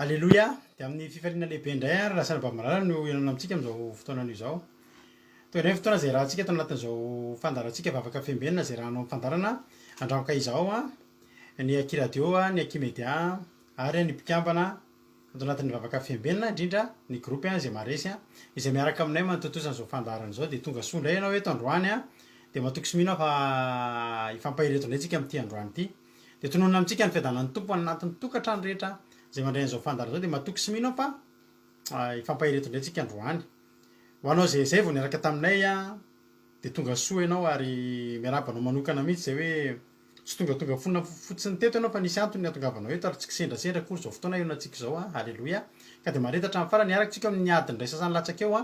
Alleloia, dia amin'ny fifaliana lehibe indray ary lasana bamarara no ianana amintsika amin'izao fotoanan'io izao. Toy ireny fotoana izay rahantsika eto anatin'izao fandarantsika vavaka fiembenana izay rahanao amin'ny fandarana andramoka izao ny akiradio ny akimedia ary ny mpikambana ato anatin'ny vavaka fiembenana indrindra ny gropy izay maresy izay miaraka aminay manotontosana izao fandarana izao dia tonga soa indray ianao eto androany dia matoky sy mino fa ifampahireto indray tsika amin'ity androany ity dia tononona amintsika ny fiadanan'ny tompo anatin'ny tokantrano rehetra zay mandray an'izao fandarana izao dia matoky sy mino fa ifampahireto indray tsika androany ho anao zay vao niaraka taminay dia tonga soa ianao ary miarabanao manokana mihitsy zay hoe tsy tonga fonina fotsiny teto ianao fa nisy antony niatongavanao eto ary tsy kisendrasendra kory izao fotoana ionantsika izao halleloia ka dia maretatra amin'ny farany niaraka-tsika amin'ny adiny iray sasany latsaka eo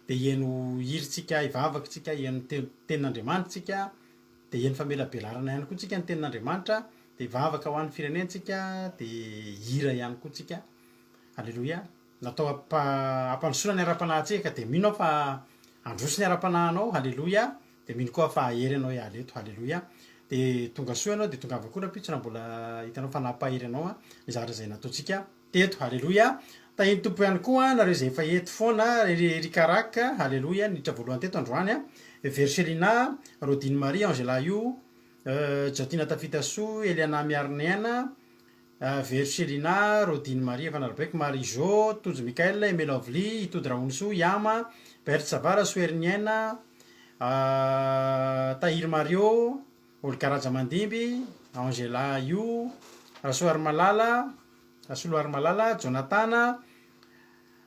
dia hieno hiritsika ivavakatsika hieno tenin'Andriamanitra dia hieno famelabelarana ihany koa tsika ny tenin'Andriamanitra dia ivavaka ho an'ny firenentsika dia hira ihany koa tsika halleloia natao ampandrosoana ny ara-panahintsika ka dia mino aho fa androso ny ara-panahinao halleloia dia mino koa fa ahery ianao hiala eto halleloia dia tonga soa ianao dia tonga avy koa rapitsona mbola hitanao fa nampahery ianao mizara izay nataontsika teto halleloia tahiny tompo ihany koa nareo izay efa eto foana rikaraka halleloia niditra voalohany teto androany Verselina Rodine Marie Angela io Jatina Tafitasoa Eliana Miarniana Verselina Rodine Marie Vanarbeck Marijo Tojo Mikael Emelovli Itody Raonso Yama Berthe Savara Soerniena Tahir Mario Olkaraja Mandimby Angela io Rasoar Malala Jonatana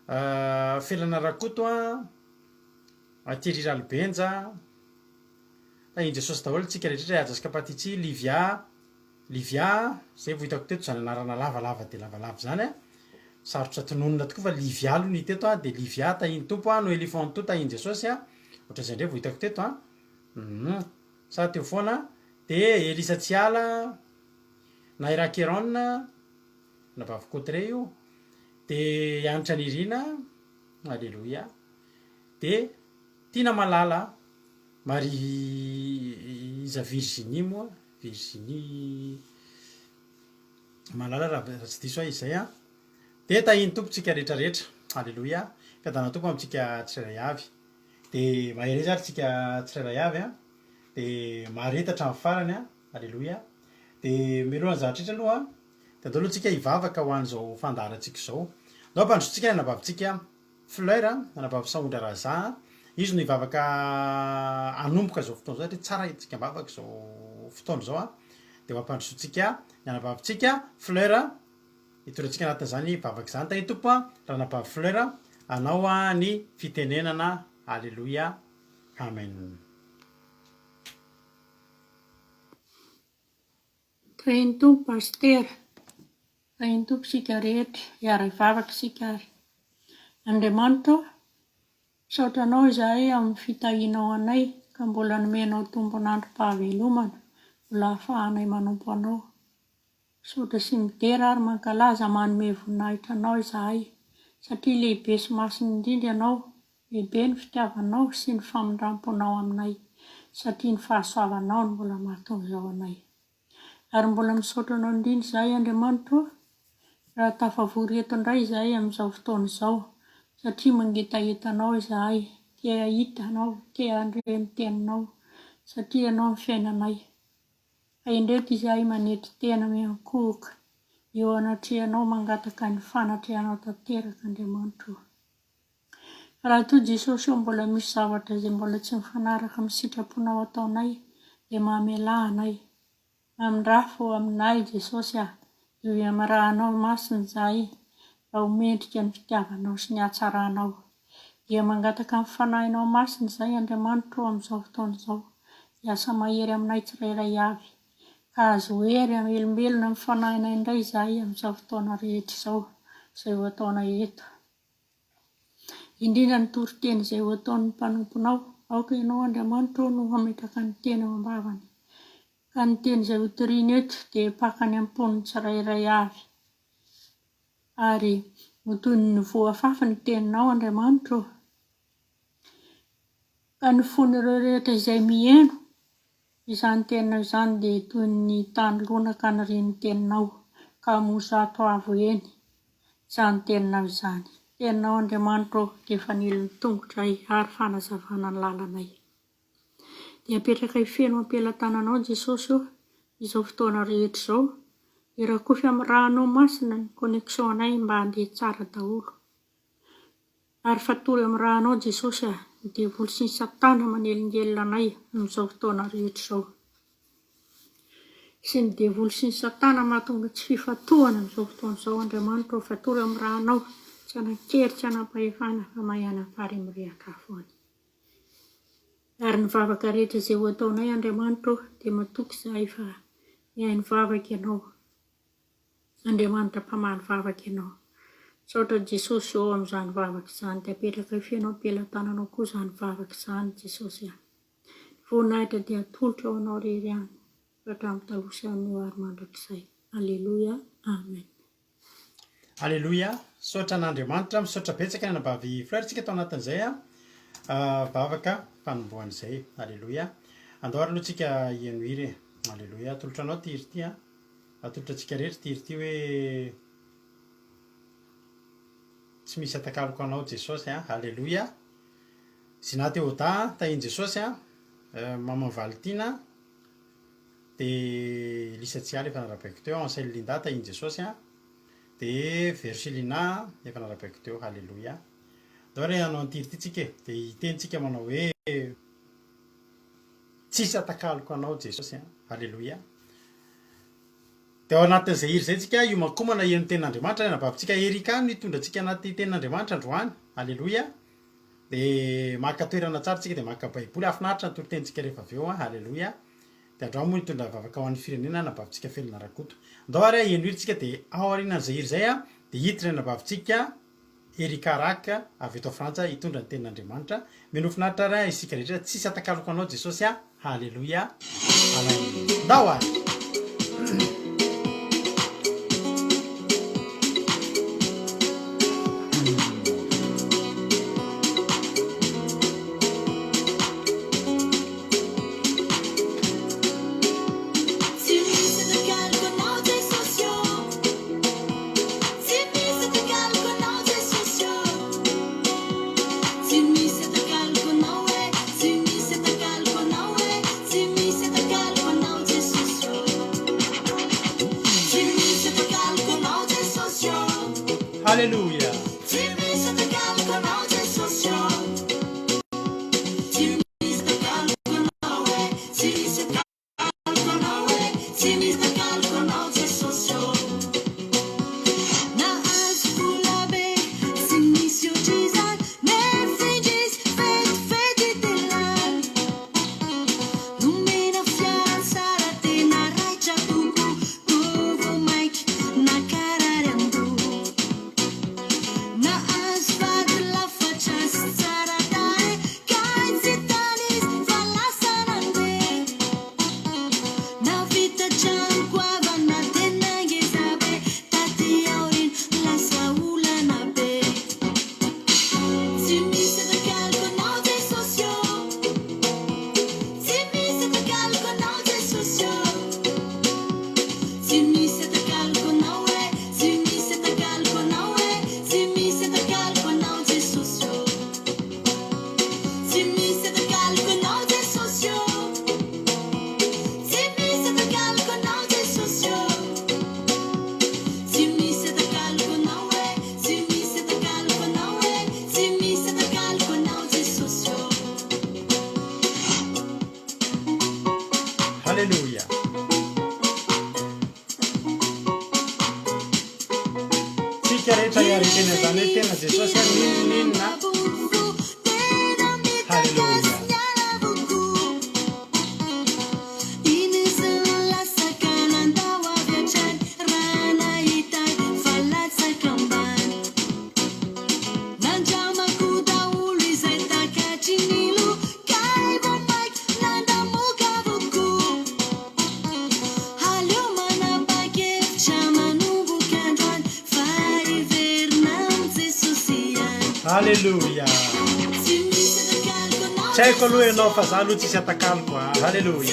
Felana Rakoto Thierry Ralbenja tahiny Jesosy daholo tsika rehetra Ajaska Patitsy Livia zay vao hitako teto zany anarana lavalava dia lavalava zany sarotra tononona tokoa fa Livia aloha ny teto dia Livia tahiny tompo no Elifanto tahiny Jesosy ohatra izay indray vao hitako teto sa teo foana dia Elisa Tsiala Naira Keron na Bavikotre io dia Anitra Nirina halleloia dia Tina Malala Marie Virginie moa Virginie Malala raha tsy diso izay dia tahiny tompontsika rehetrarehetra halleloia fiadana tompo amintsika tsirairay avy dia mahery ary tsika tsirairay avy dia maharetatra amin'ny farany halleloia dia mialohan'ny zavatra rehetra aloha dia andao aloha tsika hivavaka ho an'izao fandarantsika izao andao ampandrosotsika ny anabavintsika Fleur anabavy Saondra Raza izy no hivavaka anomboka izao fotoana izao satria tsara hitsika mivavaka izao fotoana izao dia ampandrosotsika ny anabavintsika Fleur hitorantsika anatin'izany hivavaka izany tahiny tompo raha anabavy Fleur anao ny fitenenana halleloia amen. Tahiny tompo pastera tahiny tompo sika rehetra hiara hivavaka sika ary Andriamanitra misaotra anao izahay amin'ny fitahianao anay ka mbola nomenao tombon'androm-pahavelomana mbola ahafahanay manompo anao. Misaotra sy midera ary mankalaza manome voninahitra anao izahay satria lehibe sy masina indrindra ianao, lehibe ny fitiavanao sy ny famindramponao aminay satria ny fahasoavanao no mbola mahatonga izao anay. Ary mbola misaotra anao indrindra izahay Andriamanitra raha tafavory eto indray izahay amin'izao fotoana izao satria mangetahetanao izahay, tia hitanao, tia andre ny teninao satria ianao ny fiainanay. Haindreto izahay manetry tena miankohoka eo anatrehanao mangataka ny fanatrehanao tanteraka Andriamanitra. Raha toa Jesosy mbola misy zavatra izay mbola tsy mifanaraka amin'ny sitraponao ataonay dia mamela anay. Amindrafo aminay Jesosy dia amarahanao masina izahay raha homendrika ny fitiavanao sy ny hatsaranao. Dia mangataka ny fanahinao masina izahay Andriamanitra amin'izao fotoana izao. Hiasa mahery aminay tsirairay avy. Ka azo hery amelombelona ny fanahinay indray izahay amin'izao fotoana rehetra izao izay ho ataonay eto. Indrindra ny toriteny izay ho ataon'ny mpanomponao, aoka ianao Andriamanitra no hametraka ny teny ao am-bavany. Ka ny teny izay ho toriana eto dia pakany am-pon'ny tsirairay avy. Ary ho toy ny voafafy ny teninao Andriamanitra. Ka ny fon'ireo rehetra izay mihaino izany teninao izany dia toy ny tany lonaka ny rinin'ny teninao ka mozato avo eny. izany teninao izany. Teninao Andriamanitra dia faniliny tongotray ary fanazavana ny lalanay. Dia apetraka hifeno ampelantananao Jesosy izao fotoana rehetra izao. Dia rakofy amin'ny ranao masina ny connexion-nay mba handeha tsara daholo. Ary fatory amin'ny ranao Jesosy ny devoly sy ny satana manelingelina anay amin'izao fotoana rehetra izao. Sy ny devoly sy ny satana mahatonga tsy fifatohana amin'izao fotoana izao Andriamanitra fatory amin'ny ranao tsy hanan-kery tsy hanam-pahefana fa mahay hanafary mirehaka foana. Ary ny vavaka rehetra izay ho ataonay Andriamanitra dia matoky izahay fa mihay ny vavaka ianao. Andriamanitra mpamaly vavaka ianao. Saotra Jesosy eo amin'izany vavaka izany dia apetraka hifeno ampelantananao koa izany vavaka izany Jesosy. Voninahitra dia atolotra ao anao rery ihany. Hatramin'ny taloha sy amin'ny ary mandrakizay. Alleluia. Amen. Alleluia. Saotra n'Andriamanitra, misaotra betsaka ny anabavy fleurintsika tao anatin'izay vavaka fanombohan'izay. Alleluia. Andao aloha tsika hieno iry. Alleluia. Atolotra anao ty iry ty atolotra tsika rehetra ty iry ty hoe tsy misy atakaloko anao Jesosy. Alleluia. Zina teo da tahiny Jesosy mamavalitina dia lisatsialy efa narabaiko teo ansaily linda tahiny Jesosy dia versilina efa narabaiko teo. Alleluia. Dao re hanao antiry ty tsika dia hitentsika manao hoe tsisy atakaloko anao Jesosy. Alleluia. Dia ao anatin'izay iry izay tsika iomankomana eno tenin'Andriamanitra anabavitsika Erika no hitondra antsika anaty tenin'Andriamanitra androany. Alleluia. Dia maka toerana tsara tsika dia maka baiboly afinaritra ny toritentsika rehefa avy eo. Alleluia. Dia androany moa hitondra vavaka ho an'ny firenena anabavitsika felona rakoto. Andao ary eno iry tsika dia ao aorianan'izay iry izay dia hiditra ny anabavitsika Erika Raka avy eto Frantsa hitondra ny tenin'Andriamanitra. Mino finaritra ary isika rehetra tsisy atakaloko anao Jesosy. Alleluia. Amen. Andao ary. Alleluia. Alleluia. Tsika rehetra hiary teny izany hoe tena Jesosy ninona. Alleluia. Alleluia. Tsy haiko aloha ianao fa za aloha tsisy atakaloko. Alleluia.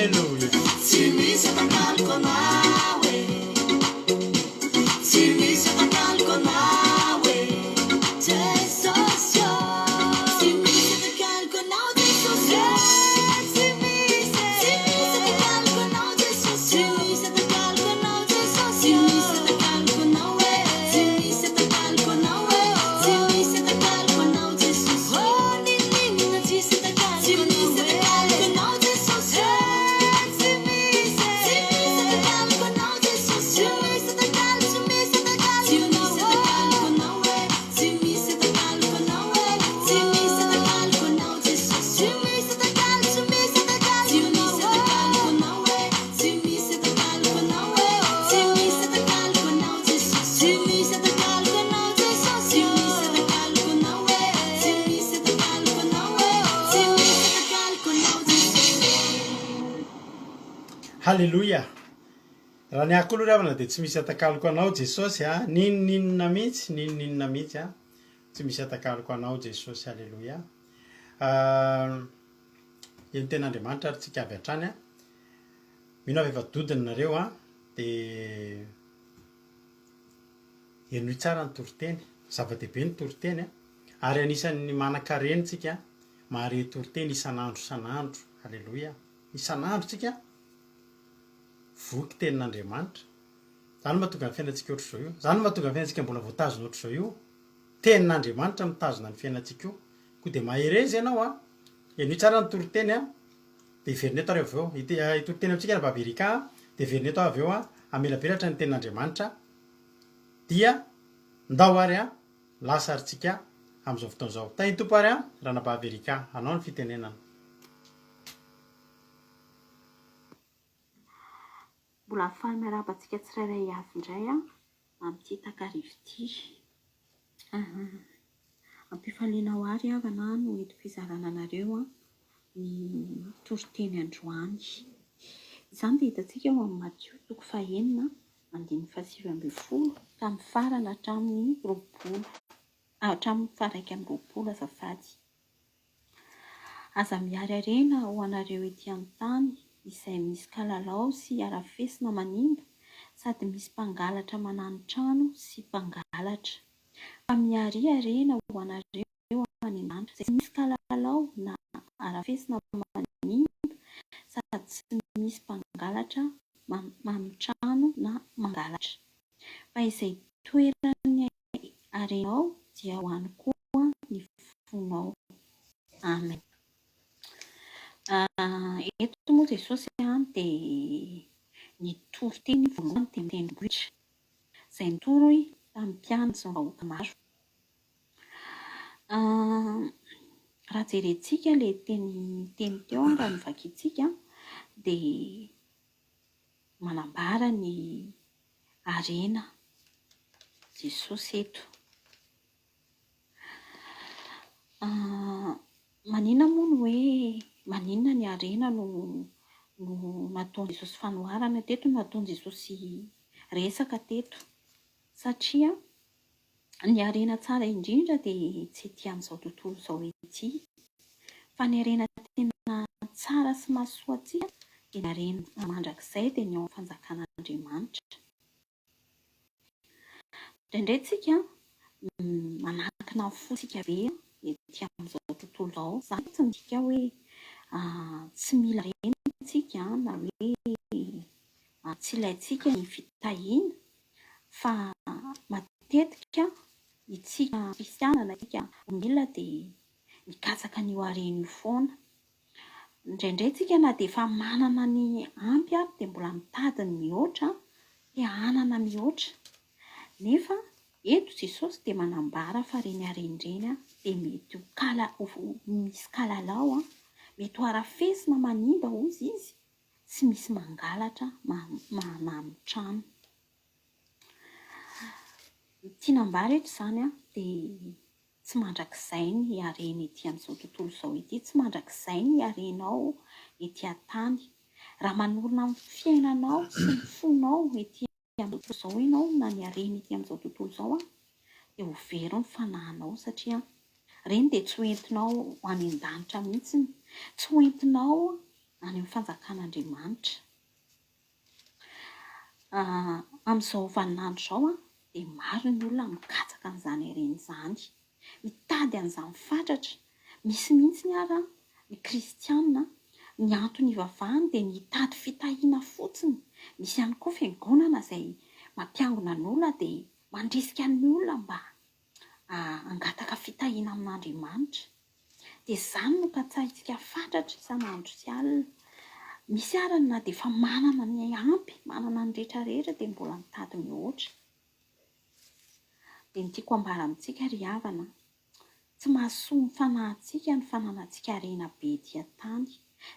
Halleluja. Tsy misy atakaloko anao e. Tsy misy atakaloko anao e. Jesosy oh. Tsy misy atakaloko anao Jesosy oh. Tsy misy atakaloko anao Jesosy. Tsy misy atakaloko anao Jesosy. Tsy misy atakaloko anao e. Tsy misy atakaloko anao e. Tsy misy atakaloko anao Jesosy. Oh, ninina tsisy atakaloko anao. Tsy misy atakaloko anao Jesosy. Tsy misy atakaloko anao Jesosy. Tsy misy atakaloko, tsy misy atakaloko anao e. Tsy misy atakaloko anao e. Tsy misy atakaloko anao Jesosy. Tsy misy atakaloko, tsy misy atakaloko anao e. Tsy misy atakaloko anao e. Tsy misy atakaloko anao Jesosy. Tsy misy atakaloko anao Jesosy. Tsy misy atakaloko anao e. Tsy misy atakaloko anao e. Tsy misy atakaloko anao Jesosy. Halleluja. Raha ny ahako aloha ry havana dia tsy misy atakaloko anao Jesosy a. Ninina mihitsy a. Tsy misy atakaloko anao Jesosy. Halleluja. Eny ten'Andriamanitra ary tsika avy hatrany a. Mino avy efa dodiny nareo a. Dia enoy tsara ny toriteny. Zava-dehibe ny toriteny a. Ary anisan'ny manan-kareny tsika mahare toriteny isan'andro. Halleluja. Isan'andro tsika voky tenin'Andriamanitra. Zany mahatonga ny fiainantsika ohatr'izao io. Zany mahatonga ny fiainantsika mbola voatazona ohatr'izao io. Tenin'Andriamanitra mitazona ny fiainantsika io. Koa dia maherezy ianao a. Enoy tsara ny toriteny a. Dia iverineto ary avy eo. Toriteny amintsika na baberika a. Dia iverineto avy eo a. Amelabelatra ny tenin'Andriamanitra. Dia ndao ary a. Lasa ary tsika amin'izao fotoan'izao. Tany tompo ary a. Rana baberika. Anao ny fitenenana. Mbola afaly miarabantsika tsirairay avy indray a amin'ity takarivo ity. Ampifaliana ho ary havana no ento fizarana anareo a ny toriteny androany. Izany dia hitantsika eo amin'ny Matio toko 9 andininy 7:20 tamin'ny farana hatramin'ny 20 hatramin'ny faraiky amin'ny 20 azafady. Aza miary harena ho anareo ety an-tany izay misy kalalao sy arafesina manimba sady misy mpangalatra manano-trano sy mpangalatra. Fa miary harena ho anareo any an-danitra izay misy kalalao na arafesina manimba sady tsy misy mpangalatra mano-trano na mangalatra. Fa izay toerany harenao dia ho any koa ny fonao. Amen. Eto moa Jesosy dia nitory teny voalohany dia mitendrombohitra izay nitory tamin'ny mpianatra sy ny vahoaka maro. Raha jerentsika ilay teny teo raha ny vakiantsika dia manambara ny harena Jesosy eto. Maninona moa no hoe maninona ny harena no nataon'i Jesosy fanoharana teto, no nataon'i Jesosy resaka teto. Satria ny harena tsara indrindra dia tsy ety amin'izao tontolo izao ety. Fa ny harena tena tsara sy mahasoa antsika dia ny harena mandrakizay dia ny ao amin'ny fanjakan'Andriamanitra. Indraindray tsika manakina fosika be ety amin'izao tontolo izao. Izany tsy midika hoe tsy mila renitsika na hoe tsy ilaintsika ny fitahiana, fa matetika itsika kristianina itsika olona dia mikatsaka ny harena io foana. Indraindray tsika na dia efa manana ny ampy ary dia mbola mitady ny mihoatra dia hanana mihoatra. Nefa eto Jesosy dia manambara fa reny harena reny dia mety misy kalalao, mety ho arafesina manimba hozy izy, tsy misy mangalatra manano trano. Tinambara eto izany dia tsy mandrakizay ny harena ety amin'izao tontolo izao ety, tsy mandrakizay ny harenao ety an-tany. Raha manorina amin'ny fiainanao sy ny fonao ety amin'izao tontolo izao ianao na ny harena ety amin'izao tontolo izao dia ho very ny fanahinao, satria reny dia tsy hoentinao ho any an-danitra mihitsy, tsy hoentinao any amin'ny fanjakan'Andriamanitra. Amin'izao vaninandro izao dia maro ny olona mikatsaka an'izany harena izany, mitady an'izany fatratra. Misy mihitsy ny ara ny kristianina ny antony ivavahany dia ny hitady fitahiana fotsiny. Misy ihany koa fiangonana izay mampiangona ny olona dia mandrisika ny olona mba hangataka fitahiana amin'Andriamanitra. Dia izany no katsahintsika fatratra isan'andro sy alina. Misy arany na dia efa manana ny ampy, manana ny rehetrarehetra dia mbola mitady mihoatra. Dia ny tiako ambara amintsika ry havana, tsy mahasoa ny fanahintsika ny fananantsika harena be etỳ tany.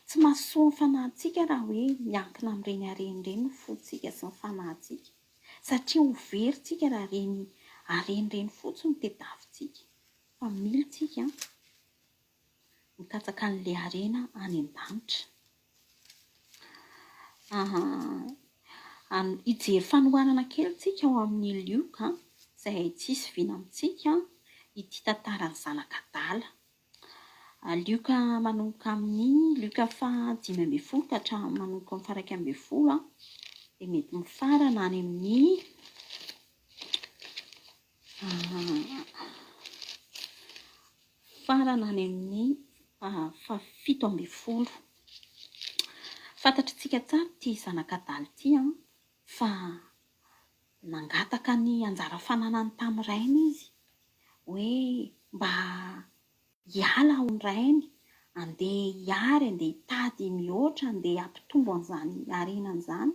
Tsy mahasoa ny fanahintsika raha hoe miankina amin'ireny harena ireny ny fontsika sy ny fanahintsika. Satria ho veryntsika raha ireny harena ireny fotsiny no tadiavintsika. Fa mila tsika mikatsaka an'ilay harena any an-danitra. Hijery fanoharana kely tsika ao amin'ny lioka izay tsisy viana amintsika ity tantaran'ny zanak'Adala. Lioka manomboka amin'ny lioka 5:10 ka hatramin'ny manomboka amin'ny 1:10 dia mety mifarana any amin'ny farana any amin'ny 7:10. Fantatritsika tsara ity zanak'Adala ity fa nangataka ny anjara fananany tamin'ny rainy izy hoe mba hiala ao ny rainy, andeha hiary, andeha hitady mihoatra, andeha hampitombo an'izany harenany izany.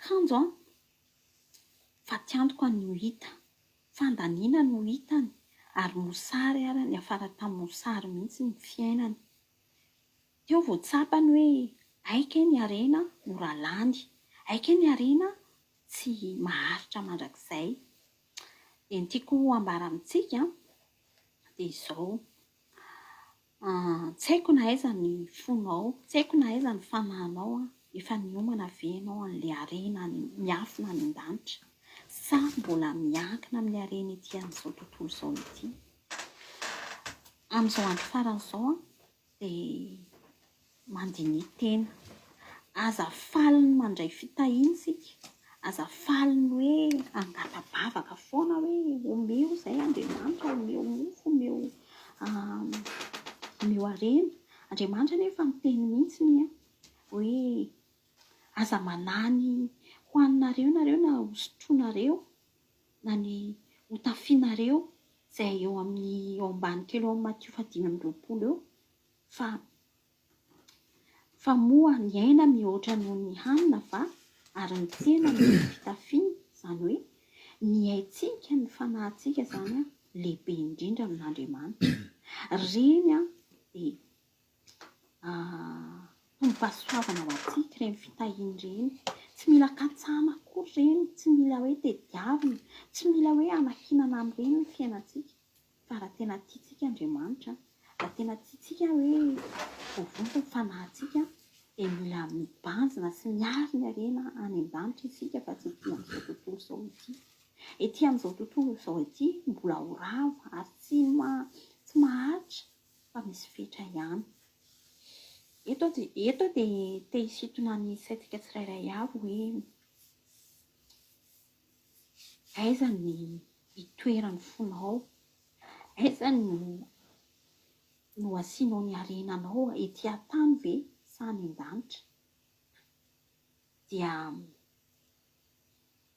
Kanjo fa tiantoka ny ho hita, fandaniana no hitany ary mosary ary ny afara tamin'ny mosary mihitsy ny fiainany. Teo vao tsapany hoe aika ny harena mora lany, aika ny harena tsy maharitra mandrakizay. Dia ny tiako ambara amintsika dia izao, tsy haiko na aiza ny fonao, tsy haiko na aiza ny fanahinao efa niomana ve ianao an'ilay harena miafina any an-danitra, sa mbola miankina amin'ny harena ety amin'izao tontolo izao ity. Amin'izao andro faran'izao dia mandinihy tena. Aza faly ny mandray fitahiana isika, aza faly ny hoe angata-bavaka foana hoe omeo izay Andriamanitra, omeo mofo, omeo harena. Andriamanitra nefa miteny mihitsy hoe aza manany ho aninareo nareo na hosotroanareo na ny hotafianareo izay eo amin'ny eo ambany kely eo amin'ny Matteo 5:20 eo, fa moa ny aina mihoatra noho ny hanina va ary ny tsena noho ny fitafiana. Izany hoe ny haintsika ny fanahintsika izany lehibe indrindra amin'Andriamanitra. Reny dia tombom-pahasoavana ho antsika ireny fitahiana ireny. Tsy mila katsahana akory ireny, tsy mila hoe tediavina, tsy mila hoe hanakinana amin'ireny ny fiainantsika. Fa raha tena tiantsika Andriamanitra, raha tena tiantsika hoe voavoaka ny fanahintsika, dia mila mibanjina sy miaro ny harena any an-danitra isika fa tsy ety amin'izao tontolo izao ity. Ety amin'izao tontolo izao ity mbola ho rava ary tsy maharitra fa misy fetra ihany. Eto dia te hisintona ny saitsika tsirairay avy hoe aiza ny itoerany fonao, aiza no asianao ny harenanao ety an-tany ve sa any an-danitra. Dia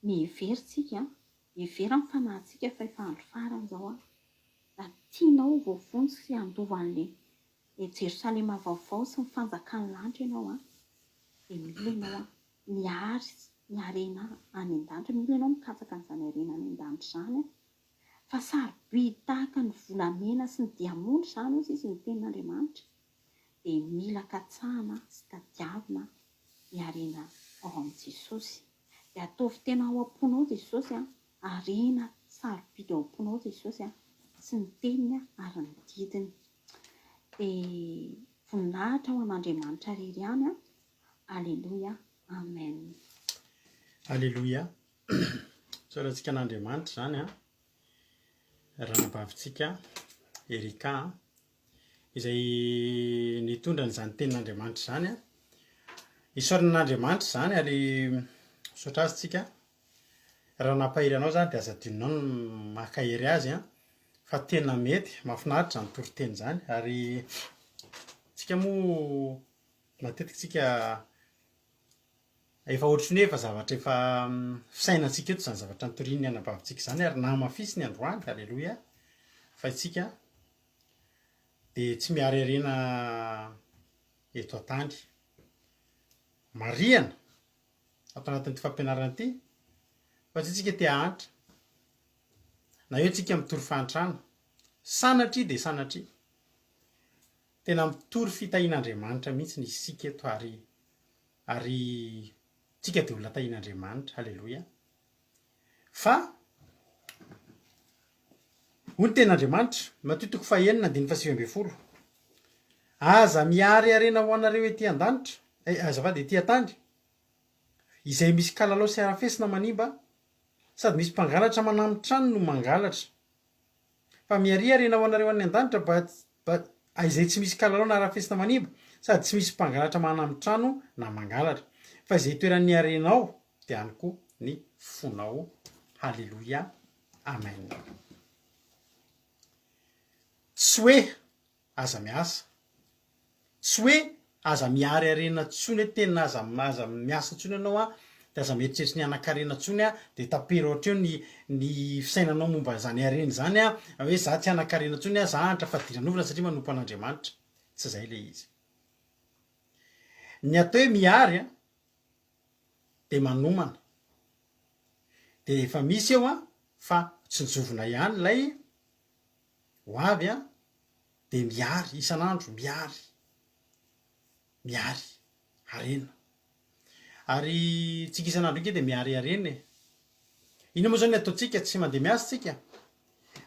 miheveritsika, mihevera ny fanahintsika fa efa andro farany izao raha tianao voavonjy sy handova an'ilay Jerosalema vaovao sy ny fanjakan'ny lanitra ianao dia mila ianao miary ny harena any an-danitra, mila ianao mikatsaka an'izany harena any an-danitra izany. Fa sarobidy tahaka ny volamena sy ny diamondra izany hozy izy ny tenin'Andriamanitra. Dia mila katsahana sy tadiavina ny harena ao amin'i Jesosy. Dia ataovy tena ao am-ponao Jesosy, harena sarobidy ao am-ponao Jesosy sy ny teniny ary ny didiny. Dia voninahitra ho an'Andriamanitra irery ihany. Alleluia, amen. Alleluia. Sorantsika an'Andriamanitra izany ranabavitsika Erika izay nitondra n'izany tenin'Andriamanitra izany isaoran'andriamanitra zany ary misaotra azy tsika raha nampahiry anao zany de aza dinonao no makahiry azy a fa tena mety mahafinaritra zany toriteny zany ary tsika moa matetika tsika efa ohatry ny hoe efa zavatra efa fisainantsika eto zany zavatra nitorian'ny anabavintsika zany ary namafisy ny androany halleloia fa itsika de tsy miary arena eto an-tany mariana atao anatin'ity fampianarana ity fa tsy tsika te hahantra na eo tsika mitory fahantrana sanatry de sanatry tena mitory fitahin'andriamanitra mihitsy ny isika eto ary tsika de olona tahin'andriamanitra halleloia fa hoy ny ten'andriamanitra Matio 9:9 aza miary arena ho anareo ety an-danitra azafady ety an-tany izay misy kalalao sy arafesina manimba sady misy mpangalatra manamon-trano no mangalatra fa miary arena ho anareo any an-danitra izay tsy misy kalalao na arafesina manimba sady tsy misy mpangalatra manamon-trano na mangalatra fa izay toeran'ny arenao de any koa ny fonao halleloia amen tsy hoe aza miasa tsy hoe aza miary arena tsony hoe tena aza miasa tsony ianao a de aza mieritreritsy ny anan-karena tsony a de tapero ohatra eo ny fisainanao momba zany arena zany a hoe za tsy anan-karena tsony a za hantra fadiran'olona satria manompo an'andriamanitra tsy zay le izy ny atao hoe miary a de manomana de efa misy eo a fa tsy nijovona ihany lay ho avy a de miary isan'andro miary arena ary tsika isan'andro ike de miary arena ino moa zao ny ataotsika tsy mandeha miasa tsika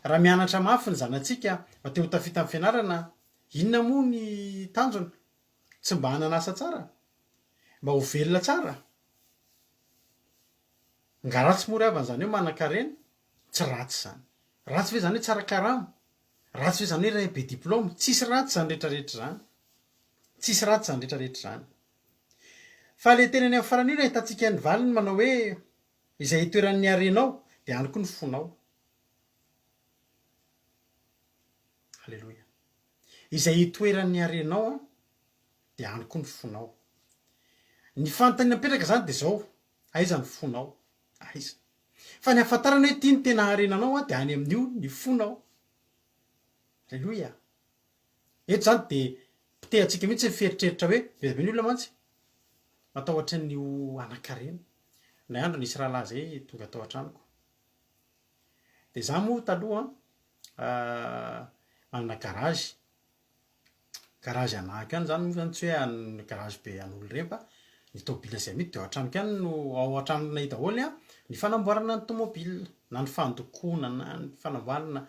raha mianatra mafy ny zanatsika mba te ho tafita amin'ny fianarana inona moa ny tanjona tsy mba hananasa tsara mba ho velona tsara nga ratsy mory avan'zany hoe manan-karena tsy ratsy zany ratsy ve zany hoe tsara karama ratsy ve zany hoe ray be diplôma tsisy ratsy zany rehetrarehetra zany fa le tena ny amin'ny farany io ahitantsika ny valiny manao hoe izay itoeran'ny arenao de any koa ny fonao halleloia izay itoeran'ny arenao a de any koa ny fonao ny fanontaniana mipetraka zany de zao aiza ny fonao aiza fa ny ahafantarana hoe tia ny tena arenanao a de any amin'io ny fonao halleloia eto zany de pitehantsika mihitsy feritreritra hoe bezabe ny olona mantsy atao ohatra n'io anan-karena na andro nisy raha lahy zay tonga atao an-tranoko de za moa taloha manana garazy anaky any zany moa zany tsy hoe garazy be an'olo refa ny tômobila zay mity de ao an-tranoko any no ao an-tranonay daholy a ny fanamboarana ny tômobila na ny fandokona na ny fanamboarana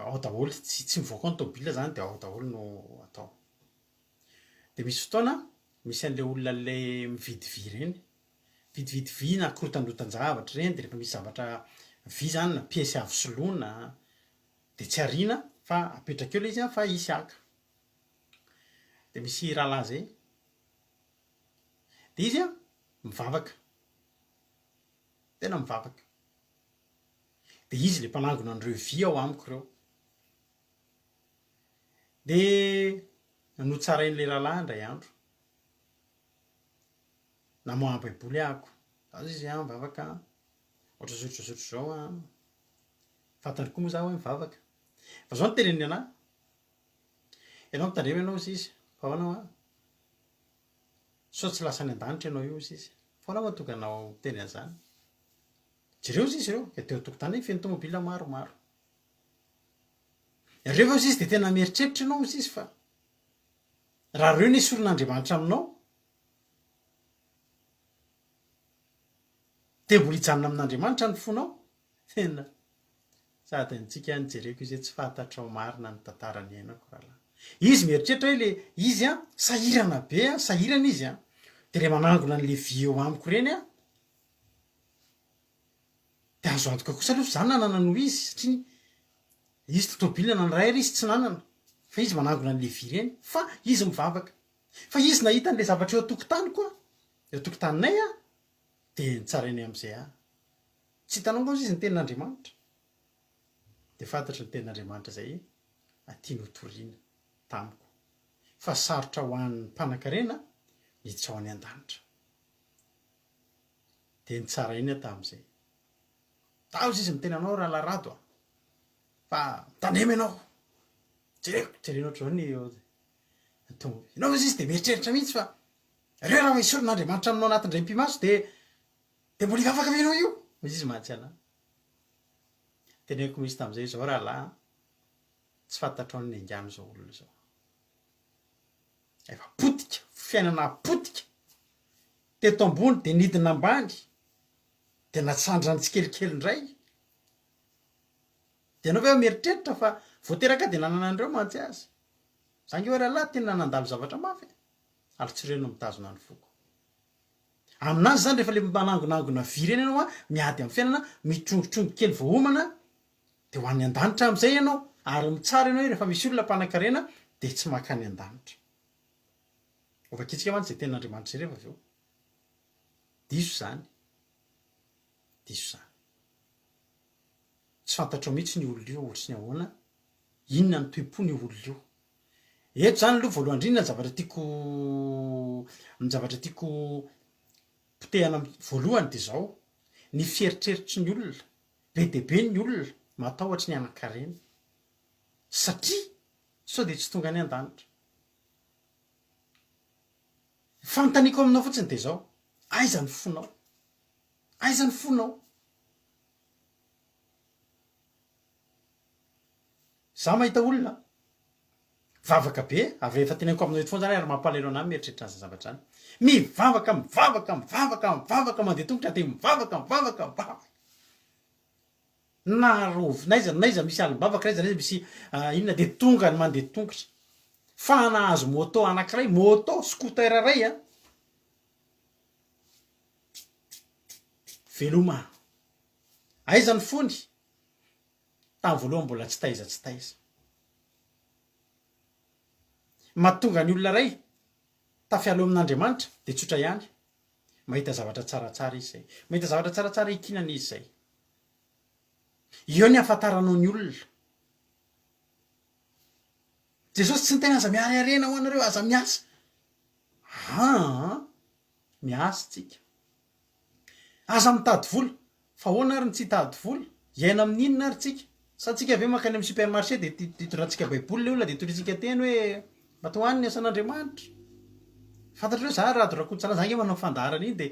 ao daholy tsy mivoaka ny tômobila zany de ao daholy no atao de misy fotoana misy an'le olona le mividy vy reny vidividy vy na korotan-dotan-javatra reny de rehefa misy zavatra vy zany na piesy avy soloina de tsy ariana fa apetraka eo le izy fa isy aka de misy rahalahy zay de izy a mivavaka tena mivavaka de izy le mpanangona an'ireo vy ao amiko reo de notsarain'le rahalahy indray andro na moa baiboly ahako azy izy a mivavaka ohatra zotrozotro zao a fantany koa moa za hoe mivavaka fa zao nyteneniny anahy ianao mitandrema ianao izy izy fa hoanao a sao tsy lasa ny an-danitra ianao io izy izy fa hoanao mahatonga anao teny an'izany jereo izy izy reo ke teo tokotany feno tômôbila maromaro reo fa izy izy de tena mieritreritra ianao izy izy fa raha reo ny soron'andriamanitra aminao de mbola hijanona amin'andriamanitra ny fonao tena sady ntsika nijereko izy tsy fantatrao marina ny tantarany ainako rahalahy izy mieritreritra hoe le izy a sahirana be a sahirana izy a de le manangona an'le vy eo amiko reny a de azo antoka kosa aloha zany nanana noho izy satria izy tômôbila nanray ry izy tsy nanana fa izy manangona an'le vy reny fa izy mivavaka fa izy nahita an'le zavatra eo an-tokotany koa eo tokotaninay a de nitsarainy am'izay a tsy hitanao moa izy ny tenin'Andriamanitra de fantatry ny tenin'Andriamanitra zay atiany hotoriana tamiko fa sarotra ho an'ny mpanan-karena hiditra ao any an-danitra de nitsarainy tam'izay taozy izy miteny anao raha larado a fa mitandrema ianao jereko ohatranao ny tonga ianao izy de mieritreritra mihitsy fa reo raha isoron'Andriamanitra aminao anatin'ndray mpimaso de mbola hivavaka venao io izy mahatsy anahy teneko misy tam'izay zao raha lahy tsy fantatro ny angano zao olona zao efa potika fiainana potika teto ambony de nidina ambany de natsandrany tsikelikely indray de anao ve mieritreritra fa voateraka de nanana andreo mantsy azy zange hoe raha lahy tena nandalo zavatra mafy ary tsy reno mitazona ny foko aminazy zany rehefa le manangonangona vireny ianao a miady amin'ny fiainana mitrongotrongoko kely voahomana de ho an'ny an-danitra am'izay ianao ary mitsara ianao rehefa misy olona mpanan-karena de tsy makany an-danitra ovakitsika mantsy zay tenin'Andriamanitra zay rehefa aveo diso zany tsy fantatrao mihitsy ny olona io ohatsy ny ahoana inona ny toepo ny olona io eto zany aloha voalohany indrindra ny zavatra tiako potehana voalohany de zao ny fieritreritra ny olona be deabe ny olona matahotra ny anan-karena satria sao de tsy tonga any an-danitra fanontaniako aminao fotsiny de zao aiza ny fonao za mahita olona vavaka be avy efa teneniko aminao eto foana zany ary mampalahelo anahy mieritreritra an'izay zavatra zany mivavaka mandeha tongotra de mivavaka narovy naiza misy alim-bavaka naiza misy inona de tonga ny mandeha tongotra fa nahazo moto anankiray moto scooter ray a veloma aiza ny fony tamin'ny voalohany mbola tsy taiza mahatonga ny olona ray tafialo amin'Andriamanitra de tsotra ihany mahita zavatra tsaratsara izy zay mahita zavatra tsaratsara ikinana izy zay eo ny afantaranao ny olona Jesosy tsy niteny aza miariarena ho anareo aza miasa miasa tsika aza mitady vola fa hoana ary ny tsy hitady vola iaina amin'inona ary tsika sa tsika ave makany amin'ny supermarché de titondrantsika baiboly le olona de torisika teny hoe mba tohaniny asan'Andriamanitra fantatrareo za raha dorakotsana zange manao fandarana iny de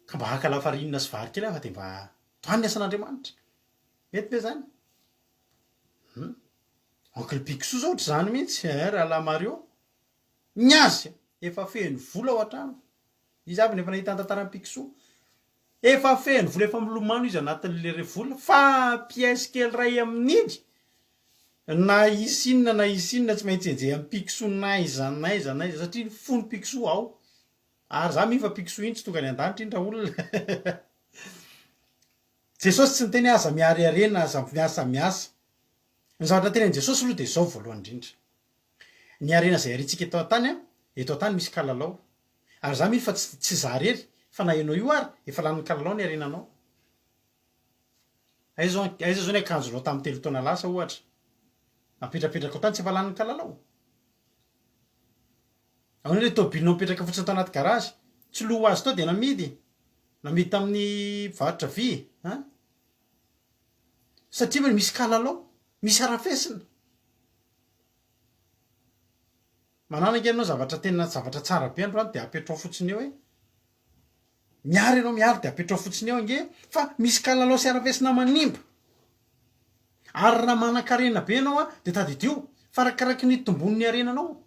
ka mba haka lafarinina sy vary kely fa de mba tohaniny asan'Andriamanitra mety be zany oncle Picsou zao ohatry zany mihitsy raha la Mario niazy efa feno vola ao an-trano izy avy nefa nahita tantara Picsou efa feno vola efa milomano izy anatin'le vola fa pièce kely ray amin'iny na isinona tsy maintsy enjeh amin'ny Picsou naiza satria fony Picsou ao ary za mifa Picsou iny tsy tonga ny an-danitra indra olona Jesosy tsy niteny aza miariarena aza miasa ny zavatra tenen'i Jesosy aloha de zao voalohany indrindra ny arena zay aritsika eto an-tany misy kalalao ary za mihitsy fa tsy za rery fa na ianao io ary efa lan'ny kalalao ny arenanao aiza zao ny akanjonao tamin'ny 3 taona lasa ohatra napetrapetraka ao tany tsy efa lan'ny kalalao ahoana le tobilinao mipetraka fotsiny tao anaty garage tsy lo azy tao de namidy tamin'ny varotra vy satria hoe misy kalalao misy arafesina mananaka ianao zavatra tsara be androany de apetrao fotsiny eo miary de apetrao fotsiny eo ange fa misy kalalao sy arafesina manimba ary raha manan-karena be anao de tadidio farakaraky ny tombon'ny arenanao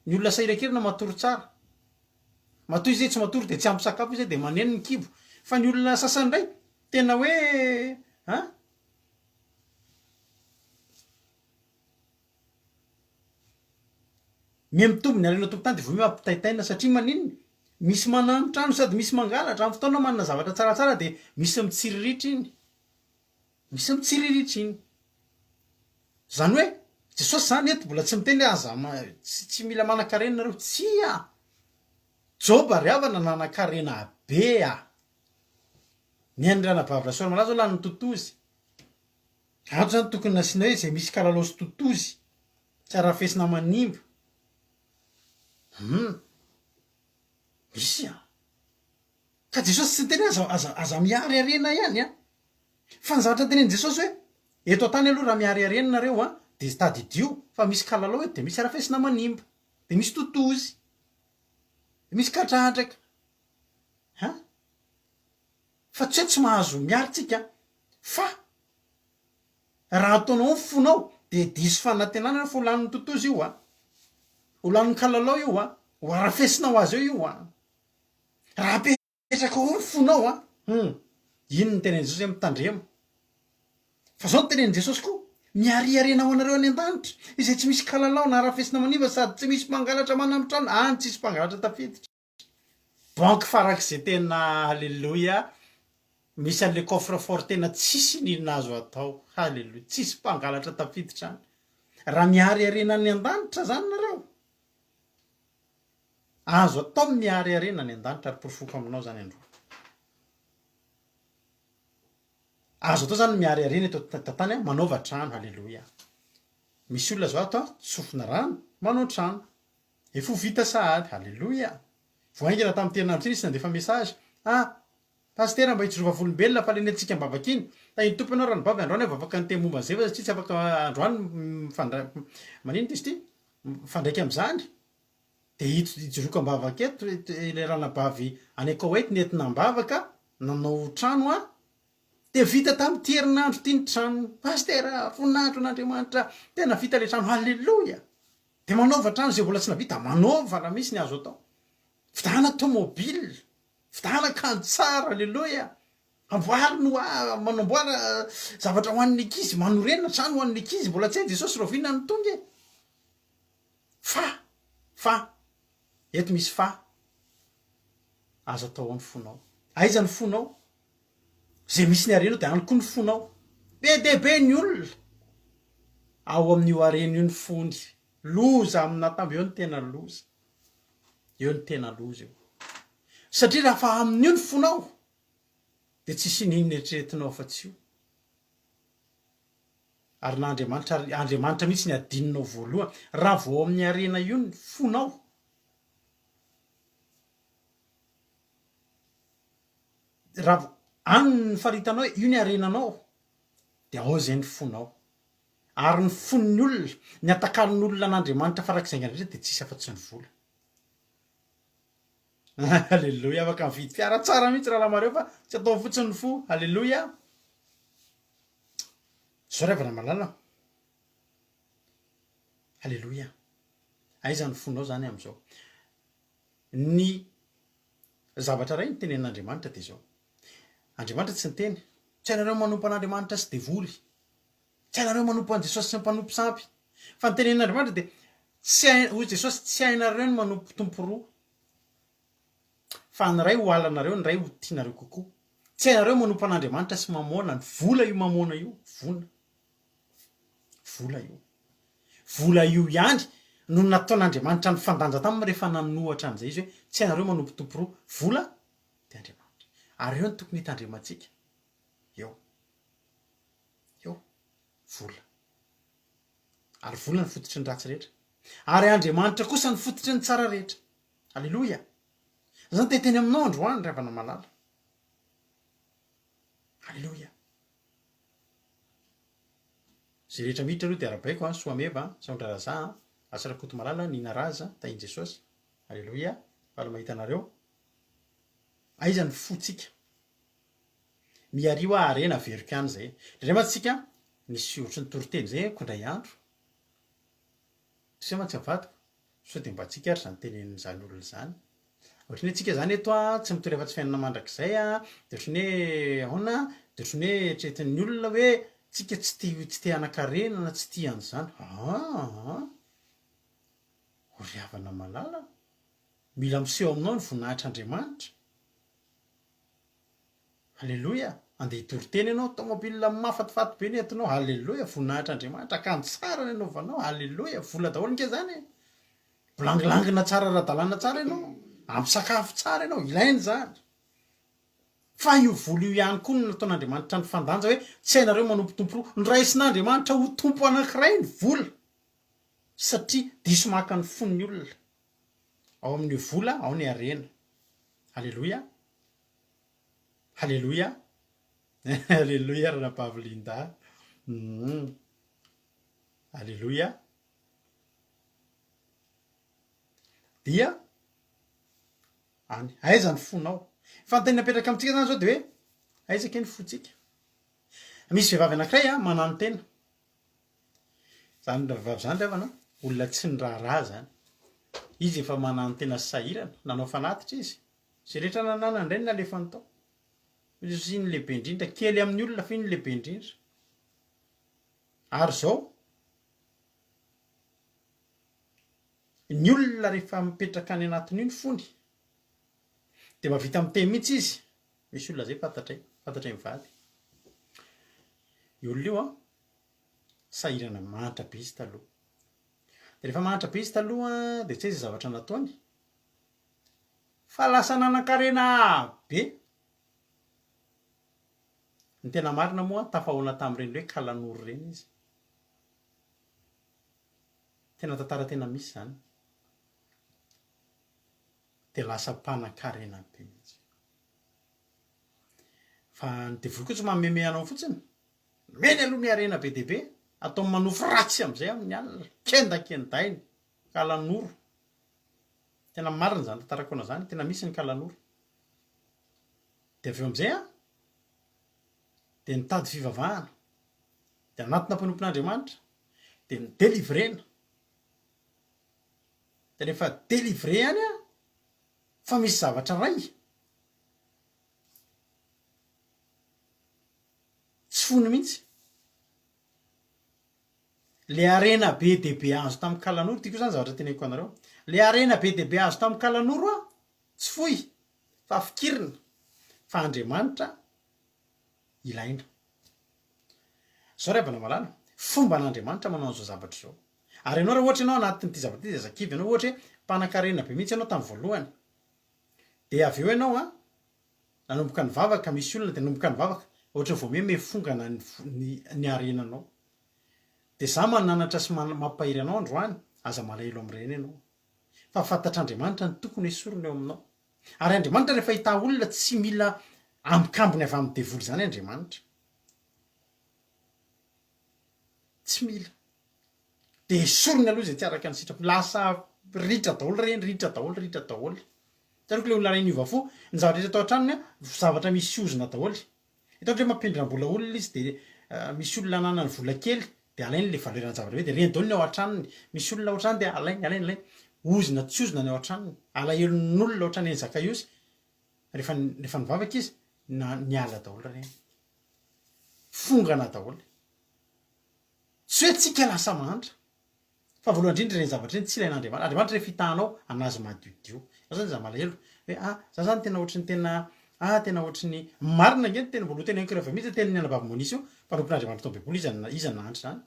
ny olona sairakirina matory tsara matoy izy tsy matory de tsy ampy sakafo izy de maneno ny kibo fa ny olona sasany ndray tena hoe mitombo ny arena tompotany de vo mampitaitaina satria maninona misy mananotrano sady misy mangalatra amin'ny fotoana manana zavatra tsaratsara de misy mitsiriritry iny zany hoe Jesosy zany eto mbola tsy miteny aza tsy mila manan-karena nareo joba ry avana nanan-karena be ny andrana bavy rasoa malaza o lany totozy ato zany tokony nasiana hoe zay misy kalalao sy totozy tsy arafesina manimba misy ka jesosy tsy teny aza miary arena ihany fa ny zavatra teneny jesosy hoe eto an-tany aloha raha miary arena nareo de tadidio fa misy kalalao e de misy arafesina manimba de misy totozy de misy katratraka fa tsy hoe tsy mahazo miary tsika fa raha ataonao ny fonao de diso fanantenana fa ho lan'ny totozy io ho lan'ny kalalao io ho arafesinao azy eo io raha petraka ho ny fonao ino ny teneny jesosy mitandremo fa zao ny teneny jesosy koa miariarenao anareo any an-danitra izay tsy misy kalalao na arafesina maniva sady tsy misy mpangalatra manamitrano any tsisy mpangalatra tafiditra banky farak'izay tena halleloia misy an'le coffre fort tena tsisy ninona azo atao halleloia tsisy mpangalatra tafiditra any raha miary arena any an-danitra zany nareo azo atao miary arena any an-danitra ary porofoko aminao zany andro azo atao zany miary arena eto tantany manaova trano halleloia misy olona zao ato tsofina rano manao trano efa ho vita sahady halleloia voaingana tamin'ny terinandro tsiny isy nandefa message pastera mba hitsirova volombelona fa leny antsika mbavaka iny iny tompo anao ranobavy androany avavaka ny temomba zay fa satria tsy afaka androany manino izy ty mifandraiky am'zany de hijoroka mbavaka eto le ranabavy any Koweït nentina mbavaka nanao trano de vita tamin'ny herinandro ty ny trano pastera voninahitro an'Andriamanitra tena vita le trano halleloia de manaova trano zay mbola tsy navita manaova raha misy ny azo atao fitahana tomobily fitahana kantsara halleloia amboary no manamboara zavatra ho an'ny ankizy manorenina trano ho an'ny ankizy mbola tsy hay jesosy roviana ny tonga fa eto misy fa azo atao ao ny fonao aiza ny fonao zay misy ny arenao de any koa ny fonao be dehibe ny olona ao amin'io arena io ny fony loza aminatamby eo ny tena loza eo ny tena loza eo satria raha fa amin'io ny fonao de tsisy ninona eritreretinao afa-tsy io ary na andriamanitra mihitsy ny adininao voalohany raha vao amin'ny arena io ny fonao raha any ny faritanao io ny arenanao de ao zay ny fonao ary ny fon'ny olona ny atakalin'olona an'Andriamanitra farak'izay de tsisy afa-tsy ny vola halleloia afaka mividy fiara tsara mihitsy raha lamareo fa tsy atao fotsiny fo halleloia zao revana malala halleloia aiza ny fonao zany am'izao ny zavatra ray ny tenen'Andriamanitra de zao Andriamanitra tsy niteny tsy hainareo manompo an'Andriamanitra sy devoly tsy hainareo manompo an' Jesosy sy mpanompo sampy fa ny tenen'Andriamanitra de hoy Jesosy tsy hainareo ny manompo tompo roa fa ny ray ho alanareo ny ray ho tianareo kokoa tsy hainareo manompo an'Andriamanitra sy mamona ny vola io mamona io vola io ihany no nataon'Andriamanitra ny fandanja taminy rehefa nanohatra an'izay izy hoe tsy hainareo manompo tompo roa vola de Andriamanitra ary eo ny tokony hitandriamantsika eo vola ary vola ny fototry ny ratsy rehetra ary Andriamanitra kosa ny fototry ny tsara rehetra halleloia zany teteny aminao androany ravana malala halleloia zay rehetra miditra aloha de arabaiko soameva saondraraza asarakoto malala nina raza tahin Jesosy halleloia fala mahita anareo aiza ny fotsika miario arena verika any zay ndray matsika nisy ohatry ny toriteny zay kondray andro tsy matsy avadiko so de mba tsika ary zany tenen'zany olona zany ohatrany hoe tsika zany eto tsy mitory efa tsy fiainana mandrakizay de ohatrany hoe ahona de ohatrany hoe etretin'ny olona hoe tsika tsy te hanan-karena na tsy tia an'izany ry havana malala mila miseho aminao ny voninahitr'Andriamanitra halleloia andeha hitory teny ianao tomobila mafatifaty be nentinao halleloia voninahitr'Andriamanitra akanjo tsara ny anaovanao halleloia vola daholo nke zany bolangilangina tsara ara-dalàna tsara ianao ampysakafo tsara ianao ilainy zany fa io volo io ihany koa no nataon'Andriamanitra ny fandanja hoe tsy hainareo manompotompo roa nyraisin'Andriamanitra ho tompo anankiray ny vola satria diso maka ny fon'ny olona ao amin'ny vola ao ny arena. Halleloia halleloia halleloia rana Pavlinda halleloia dia any aiza ny fonao fa ny tena napetraka amintsika zany zao de hoe aizake ny fontsika. Misy vehivavy anankiray manano tena zany vehivavy zany revana olona tsy ny raharaha zany izy efa manano tena sahirana nanao fanatitra izy zay rehetra nanana indray ny nalefany tao izy ny lehibe indrindra kely amin'ny olona fa iny lehibe indrindra ary zao ny olona rehefa mipetraka any anatin'io ny fony de mavita miteny mihitsy izy misy olona zay fantatray mivady io olona io sahirana manitra be izy taloha de rehefa manitra be izy taloha de tsy izy zavatra nataony fa lasa nanan-karena be. Ny tena marina moa tafahoana tamin'ireny hoe kalan'oro reny izy tena tantara tena misy zany de lasa mpanan-karena be mihitsy fa ny devoly koa tsy mameme anao fotsiny meny aloha ny arena be deabe atao manofo ratsy am'izay amin'ny alina kendakendainy kalan'oro tena marina zany tantarakona zany tena misy ny kalan'oro de avy eo am'izay de nitady fivavahana de anatina mpanompon'Andriamanitra de ny delivrena de rehefa delivre any fa misy zavatra ray tsy fony mihitsy le arena be deabe azo tamin'ny kalan'oro tiako zany zavatra teneko anareo le arena be deabe azo tamin'ny kalan'oro tsy foy fa fikirina fa Andriamanitra ilaina zao revana malala fomba an'Andriamanitra manao an'izao zavatra zao ary ianao raha ohatra ianao anatin'ity zavatra ty de zakivy ianao ohatra hoe mpanan-karena be mihitsy ianao tamin'ny voalohany de avy eo ianao nanomboka ny vavaka misy olona de nanomboka ny vavaka ohatra vao mefongana ny arenanao de za mananatra sy mampahiry anao androany aza malahelo am'ireny ianao fa fantatr'Andriamanitra ny tokony esorony eo aminao ary Andriamanitra rehefa hita olona tsy mila amikambony avy amin'ny devoly zany Andriamanitra tsy mila de esorony aloha zay tsy araka ny sitrapo lasa ritra daholo reny ritra daholo taroko le olona ray niova fo ny zavatra rehetra atao an-tranony zavatra misy ozina daholo hitao hoe mampindram-bola olona izy de misy olona nanany vola kely de alainy le valeran'ny zavatra hoe de reny daholo ny ao an-tranony misy olona ao an-trano de alainy ozina tsy ozina ny ao an-tranony alahelon'olona ohatrany eny zakaiosy rehefa nivavaka izy niala daholo reny fongana daholo tsy hoe tsika lasa mantra fa voalohany indrindra reny zavatra reny tsy ilain'Andriamanitra. Andriamanitra rehefa hitanao anazy madiodio zany za malahelo hoe za zany tena ohatrany tena tena ohatrany marina nge tena voaloha tena rehefa mihitsy tena ny anabavy monisy io mpanompon'Andriamanitra tao baiboly izy nahantra zany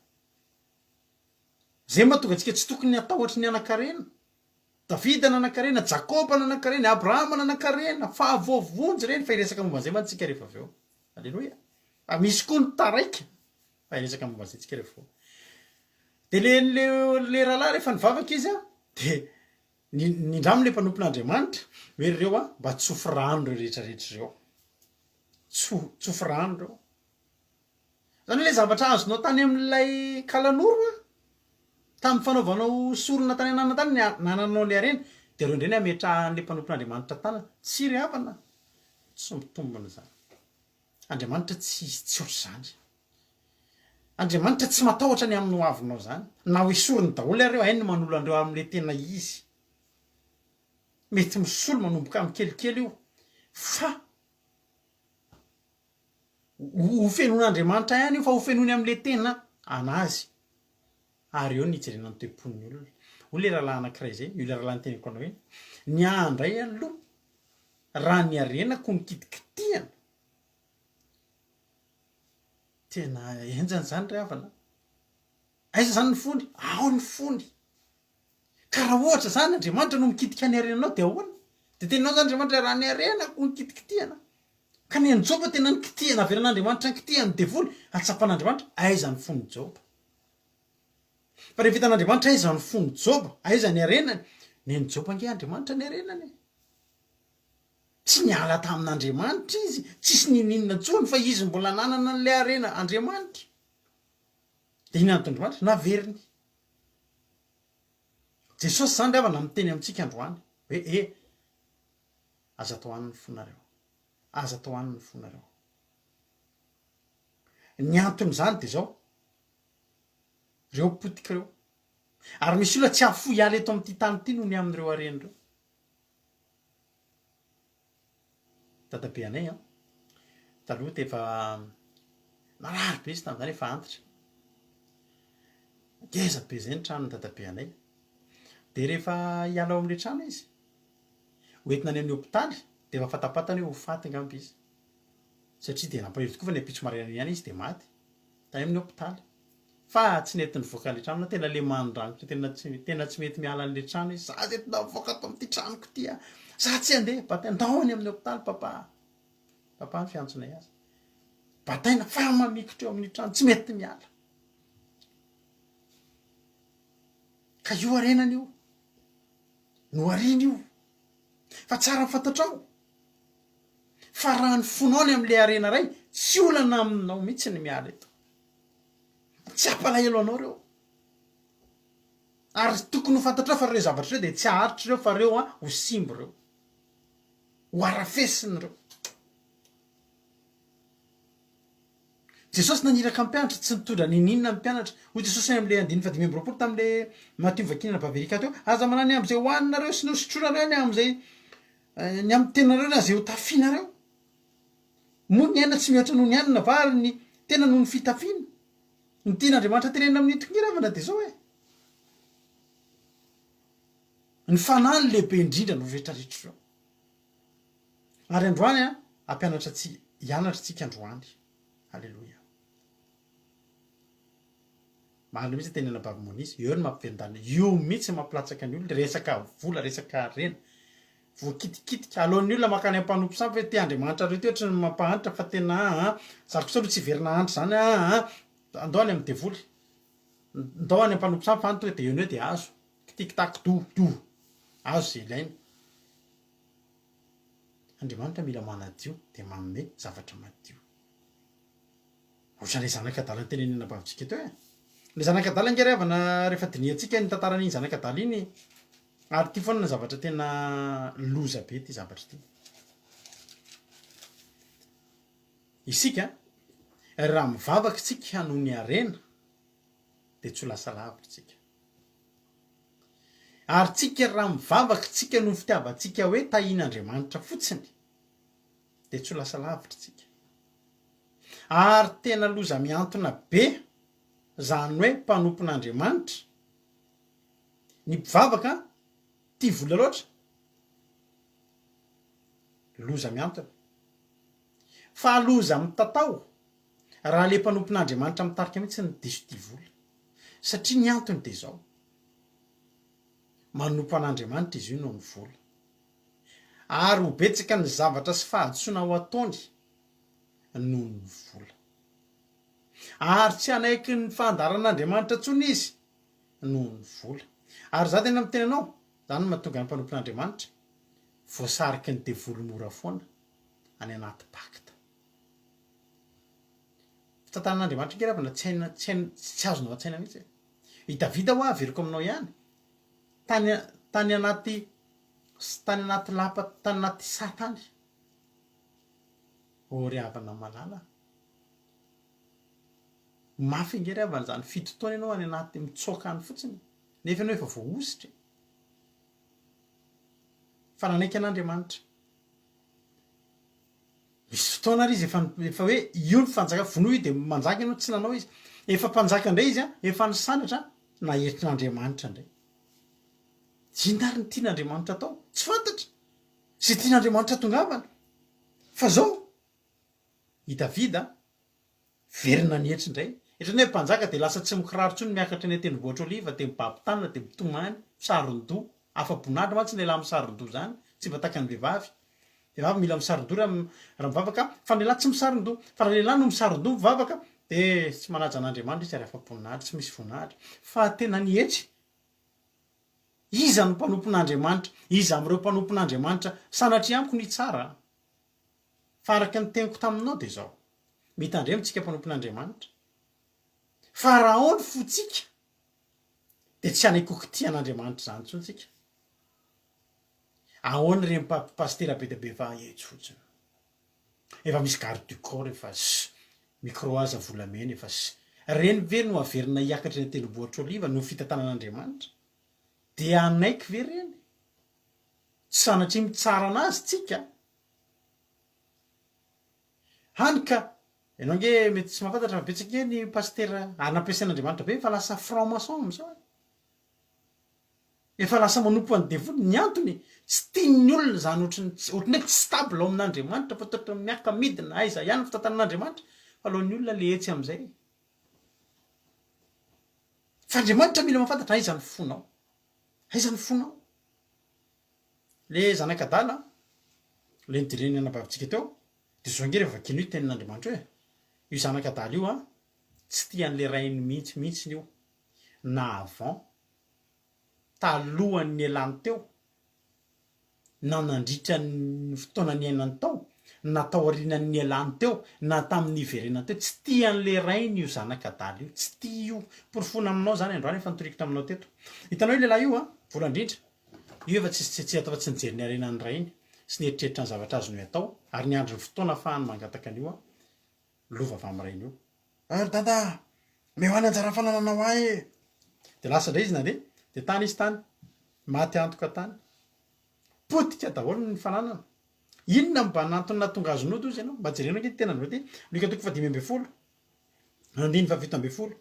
zay mahatonga antsika tsy tokony atao ohatry ny anan-karena Davida nanan-karena Jakoba nanan-karena Abrahama nanan-karena fa voavonjy reny fa iresaka momba an'izay mantsika rehefa avy eo. Alleloia misy koa ny taraika fa iresaka momba an'izay tsika rehefa de le rahalahy rehefa nivavaka izy de nindramo le mpanompon'Andriamanitra hoe reo mba tsofy rano reo rehetrarehetra reo tsofy rano reo zany hoe le zavatra azonao tany amin'ilay kalan'oro tamin'ny fanaovanao sorona tany anana tany nananao le arena de reo indray ny ametrahan'le mpanompon'Andriamanitra tana tsy ry havana tsy mitombona zany Andriamanitra tsy ohatry zany Andriamanitra tsy matahotra ny amin'ny hoavinao zany na ho esoriny daholo areo hainy manolo andreo amin'le tena izy mety misolo manomboka amin'ny kelikely io fa ho fenon'Andriamanitra ihany io fa ho fenony amin'le tena anazy ary eo nijerena ny toepon'ny olona ho le rahalahy anankiray zay io le rahalahy ny teniko anao hoe ny andray aloha raha ny arenako nikitikitihana tena enjany zany ry havana aiza zany ny fony ao ny fony ka raha ohatra zany Andriamanitra no mikitika ny arenanao de ahoana de teninao zandriamanitra raha ny arenako ny kitikitiana ka ny anjoba tena ny kitihana averan'andriamanitra ny kitihany devoly atsapan'andriamanitra aiza ny fony joba fa rehefa hitan'andriamanitra aiza ny fony joba aiza ny arenany ny anjoba nge andriamanitra ny arenany tsy niala tamin'andriamanitra izy tsisy nininona tsony fa izy mbola nanana n'lay arena andriamanitra de inan'andriamanitra naveriny jesosy zany ravana miteny amintsika androany hoe aza tao any ny fonareo aza tao any ny fonareo ny antony zany de zao reo potika reo ary misy olona tsy afo hiala eto amin'ity tany ity no ny amin'ireo areny reo dadabe anay taloha de efa marary be izy tam'zany efa antitra ngeza be zay ny tranony dadabe anay de rehefa hiala ao amin'le trano izy hoentina any amin'ny hopitaly de efa fatapatany hoe ho faty ngamby izy satria de nampalelo tokoa fa ny apitso maraina ihany izy de maty tany amin'ny hopitaly fa tsy nentiny voaka an'le trano na tena le mandrangitra tena tsy mety miala an'le trano izy za zeto da voaka ato amin'ity tranoko ty za tsy andeha bataina ndao any amin'ny hopitaly papa ny fiantsonay azy bataina fa mamikotra eo amin'ny trano tsy mety miala ka io arenany io no ariny io fa tsara fatatrao fa raha ny fonao ny am'le arena ray tsy olana aminao mihitsy ny miala eto tsy ampalahelo anao reo ary tokony ho fantatrao fa reo zavatra reo de tsy aharitra reo fa reo ho simbo reo ho arafesiny reo jesosy naniraka mpianatra tsy nitondra nininona ny mpianatra ho jesosy am'le andiny fa 5 tam'le Mateo vakinana baverika teo aza manany am'izay hoaninareo sy nosotronareo ny am'izay ny am'y tenareo na zay ho tafinareo moa ny aina tsy mihoatra noho ny anina va ary ny tena noho ny fitafiana ny tian'andriamanitra tenena amin'ny tongiravana de zao hoe ny fanahy ny lehibe indrindra no rehetrarehetra reo ary androany ampianatra tsy hianatra tsika androany halleloia mahalo mihitsy tenena babymonisy eo ny mampiverindana io mihitsy mampilatsaka ny olona resaka vola resaka rena voakitikitika alohan'ny olona makany ampanompo samy hoe te andriamanitra reo ty ohatra ny mampahanitra fa tena zakosa aloha tsy verina andro zany andao any amin'ny devoly ndao any ampanompo samy fa tonga de eo de azo kitikitaky do azo zay ilainy andriamanitra mila manadio de manome zavatra madio ohatran'le zanakadala ny tenenena bavitsika teo le zanakadala nge ravana rehefa diniantsika ny tantaran'iny zanakadala iny ary ty foana ny zavatra tena loza be ty zavatra ty isika raha mivavaka tsika noho ny arena de tsy ho lasa lavitra tsika ary tsika raha mivavaka tsika noho ny fitiavantsika hoe tahian'andriamanitra fotsiny de tsy ho lasa lavitra tsika ary tena loza miantona be zany hoe mpanompon'andriamanitra ny mpivavaka ty vola loatra loza miantona fa loza mitatao raha le mpanompon'andriamanitra mitarika mihitsy ny diso ty vola satria ny antony de zao manompo an'andriamanitra izy io noho ny vola ary ho betsaka ny zavatra sy fahadsoana ho ataony noho ny vola ary tsy anaiky ny fandaran'andriamanitra tsony izy noho ny vola ary za tena miteny anao zany mahatonga ny mpanompon'andriamanitra voasariky ny devoly mora foana any anaty pakta fitantan'andriamanitra nge ravana tsy azonao an-tsaina mihitsy i davida ho averiko aminao ihany tany anaty lapa tany anaty satany ory havana malala mafy nge ravana zany fitotoana ianao any anaty mitsoakany fotsiny nefa anao efa voaositra fa nanaiky an'andriamanitra misy fotoana ary izy efa hoe io ny fanjaka vonoa io de manjaka ianao tsy nanao izy efa mpanjaka indray izy efa ny sanatra na herin'andriamanitra indray jinary ny tian'andriamanitra atao tsy fantatra zay tian'andriamanitra tongavana fa zao i davida verina ny hetry indray etrany hoe mpanjaka de lasa tsy mikiraro tsony miakatra ny tendrombohitra oliva de mibaby tanana de mitomany misaron-doha afa-bonandro mantsy ny lahy misaron-doha zany tsy vataka ny vehivavy mila misaron-doha raha mivavaka fa ny lehilahy tsy misaron-doha fa raha lehilahy no misaron-doha mivavaka de tsy manaja an'Andriamanitra izy ary afa-poninahitra tsy misy voninahitra fa tena ny etsy iza ny mpanompon'Andriamanitra iza amin'ireo mpanompon'Andriamanitra sanatria amiko ny tsara fa araka ny teniko taminao de zao mitandremintsika mpanompon'Andriamanitra fa raha ao ny fotsika de tsy anaikokitian'Andriamanitra zany tsontsika ahoany reny pastera be dia be fa etsy fotsiny efa misy garde du corps efa micro aza volamena efa reny ve no averina hiakatra ny tendrombohitra oliva no fitantanan'Andriamanitra dia anaiky ve reny tsy sanatria mitsara anazy tsika hany ka ianao nge mety tsy mahafantatra fa betsaka ny pastera anampiasain'Andriamanitra be fa lasa franc maçon am'izao efa lasa manompo any devoly ny antony tsy tiany olona zany ohatrany hoe tsy stable ao amin'Andriamanitra fa totra miaka midina aiza ihany fitantanan'Andriamanitra fa alohan'ny olona le etsy am'izay fa Andriamanitra mila mahafantatra aiza ny fonao aiza ny fonao le zanakadala le nidireny anabavintsika teo de zao nge rehefa vakino io tenin'Andriamanitra hoe io zanakadala io tsy tian'le rainy mihitsy io na avant talohan'ny elany teo na nandritra ny fotoana ny ainany tao na tao aorianan'ny elany teo na tamin'ny iverenany teo tsy tian'le rainy io zanakadala io tsy tia io porofona aminao zany androany efa nitorikitra aminao teto hitanao io lehilahy io volandrindra io efa tsy atao fa tsy nijery ny arenan'ny rainy sy nieritreritra ny zavatra azo ny atao ary ny andro ny fotoana ahafahany mangataka an'io lova avy amin'ny rainy io dada mehoany anjara fanananao ahy de lasa ndray izy nandeha de tany izy tany maty antoka tany potika daholo ny fananana inona mba nantony natonga azo noto izy ianao mba jerenao nge tena andro ty lika toko fa 5 andiny fa 7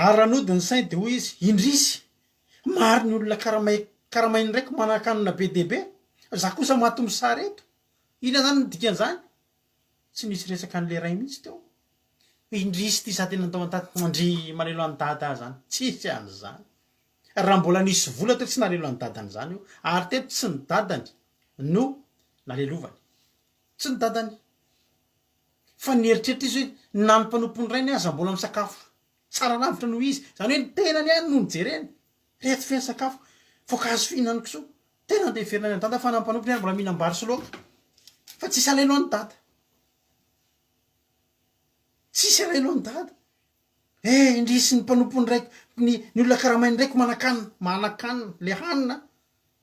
aranody ny sain de hoy izy indrisy maro ny olona karamainy ndraiky manakanina be debe za kosa maty misary eto ina zany nidikan'izany tsy misy resaka an'le ray mihitsy teo indrisy ty za tena atao antady mandry malelo any dada zany tsisy an'zany raha mbola nisy vola teo tsy nalelo any dadany zany io ary teto tsy ny dadany no nalelovany tsy ny dadany fa nieritreritra izy hoe na ny mpanompony rainy aza mbola misakafo tsara lavitra noho izy zany hoe ny tenany any no nijereny reto fe ny sakafo voankazo fihinany koso tena de ferinany any dada fa na ny mpanompony any mbola mihinam-bary sy loka fa tsisy alelo any dada tsisy alelo any dada indrisy ny mpanompony raiky ny olona karamainy ndraiky manakanina le hanina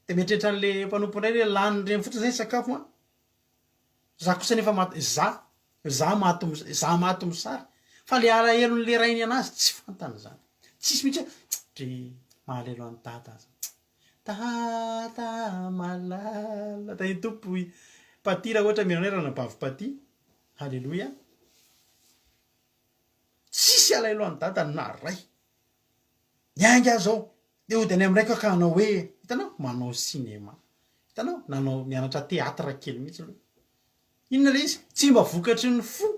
de mieritreritra an'le mpanompony ray le lany reny fotsiny zay sakafo za kosa nefa za maty misary fa le alahelon'le rainy anazy tsy fantany zany tsisy mihitsy dre mahalelo any dada tata malala ta tompo paty raha ohatra miranay raha nabavy paty halleloia tsisy alahelo any dada na ray nianga zao de ody any am'raiko ka anao hoe hitanao manao cinéma hitanao nanao mianatra teatra kely mihitsy aloha inona le izy tsy mba vokatry ny fo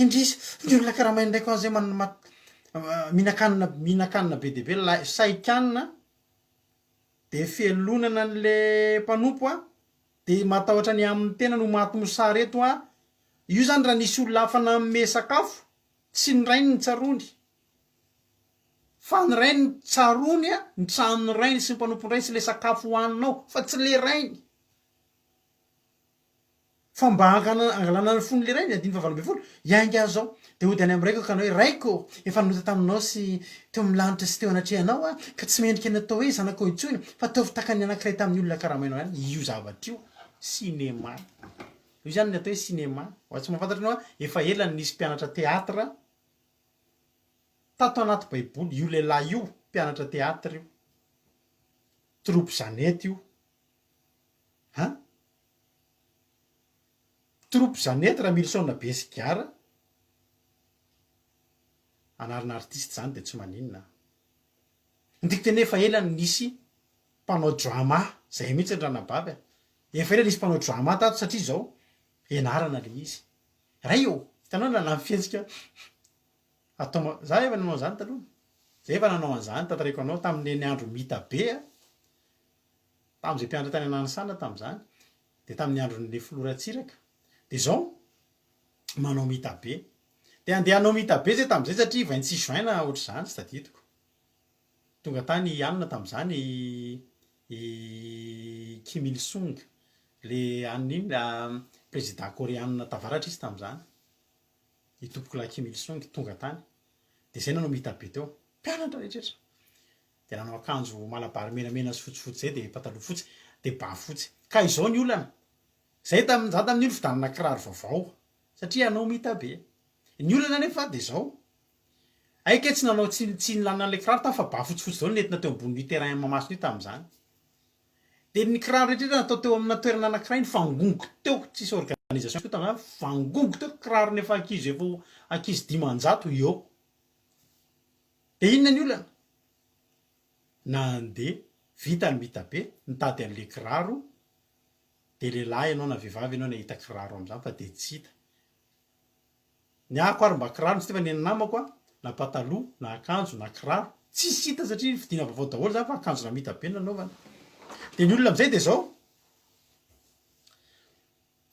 indrisy ny olona karamainy ndraiky an'izay mihinan-kanina be debe saikanina de felonana an'le mpanompo de matahotra ny amin'ny tena no maty mosary eto io zany raha nisy olona hafa nanome sakafo tsy ny rainy ny tsarony fa ny rainy ny tsarony ny tranony rainy sy ny mpanompony rainy sy le sakafo hoaninao fa tsy le rainy fa mba angalana ny fony le rainy 5 iainga zao de ody any am'raiko ka anao hoe raiko efa nota taminao sy teo milanitra sy teo anatrehanao ka tsy mendrika natao hoe zanakao itsony fa teo fitakany anankiray tamin'ny olona karamainao any io zavatra io cinéma io zany ny atao hoe cinéma oa tsy mahafantatra anao efa ela ny nisy mpianatra teatra tato anaty baiboly io lehilahy io mpianatra teatra io troupe zanety io troupe zanety raha milsona besigara anarina artiste zany de tsy maninona ndiko tena efa ela ny nisy mpanao drama zay mihitsy nranabavy efa ela nisy mpanao drama tato satria zao ianarana le izy ray io hitanao na fiantsika atao za efa nanao an'izany taloha zay efa nanao an'izany tataraiko anao tamin'ny ny andro mita be Tamin'izay mpianatra tany Ananisana tamin'izany, dia tamin'ny andron'le filoratsiraka, dia zao manao mitabe. Dia andeha hanao mitabe zay tamin'izay satria 26 juin na ohatr'izany tsy tadidiko. Tonga tany anina tamin'izany i Kim Il Sung, le anina président coréen tavaratra izy tamin'izany. I tompoky Kim Il Sung tonga tany. Dia zay nanao mitabe teo. Mpianatra rehetrarehetra. Dia nanao akanjo malabary menamena sy fotsifotsy zay, dia pataloha fotsy, dia bà fotsy. Ka izao ny olana. Zay tamin'iny fidanana kiraro vaovao satria hanao mitabe. Ny olana nefa dia zao. Aika tsy nanao tsy nilana an'ilay kiraro fa bà fotsifotsy zao nentina teo ambony terrain mamasina io tamin'izany. Dia ny kiraro rehetrarehetra natao teo amina toerana anankiray ny fangongo teo, tsisy organisation teo tamin'izany, fangongo teo kiraro nefa ankizy efa ankizy 500 eo. Dia inona ny olana? Nandeha vita ny mitabe, nitady an'ilay kiraro, dia lehilahy ianao na vehivavy ianao nahita kiraro amin'izany fa dia tsy hita. Ny ahako ary mba kiraro tsy tefa ny namako na pataloha na akanjo na kiraro tsisy hita satria fidiana vaovao daholo zany fa akanjo na mitabe nanaovana. Dia ny olona amin'izay dia zao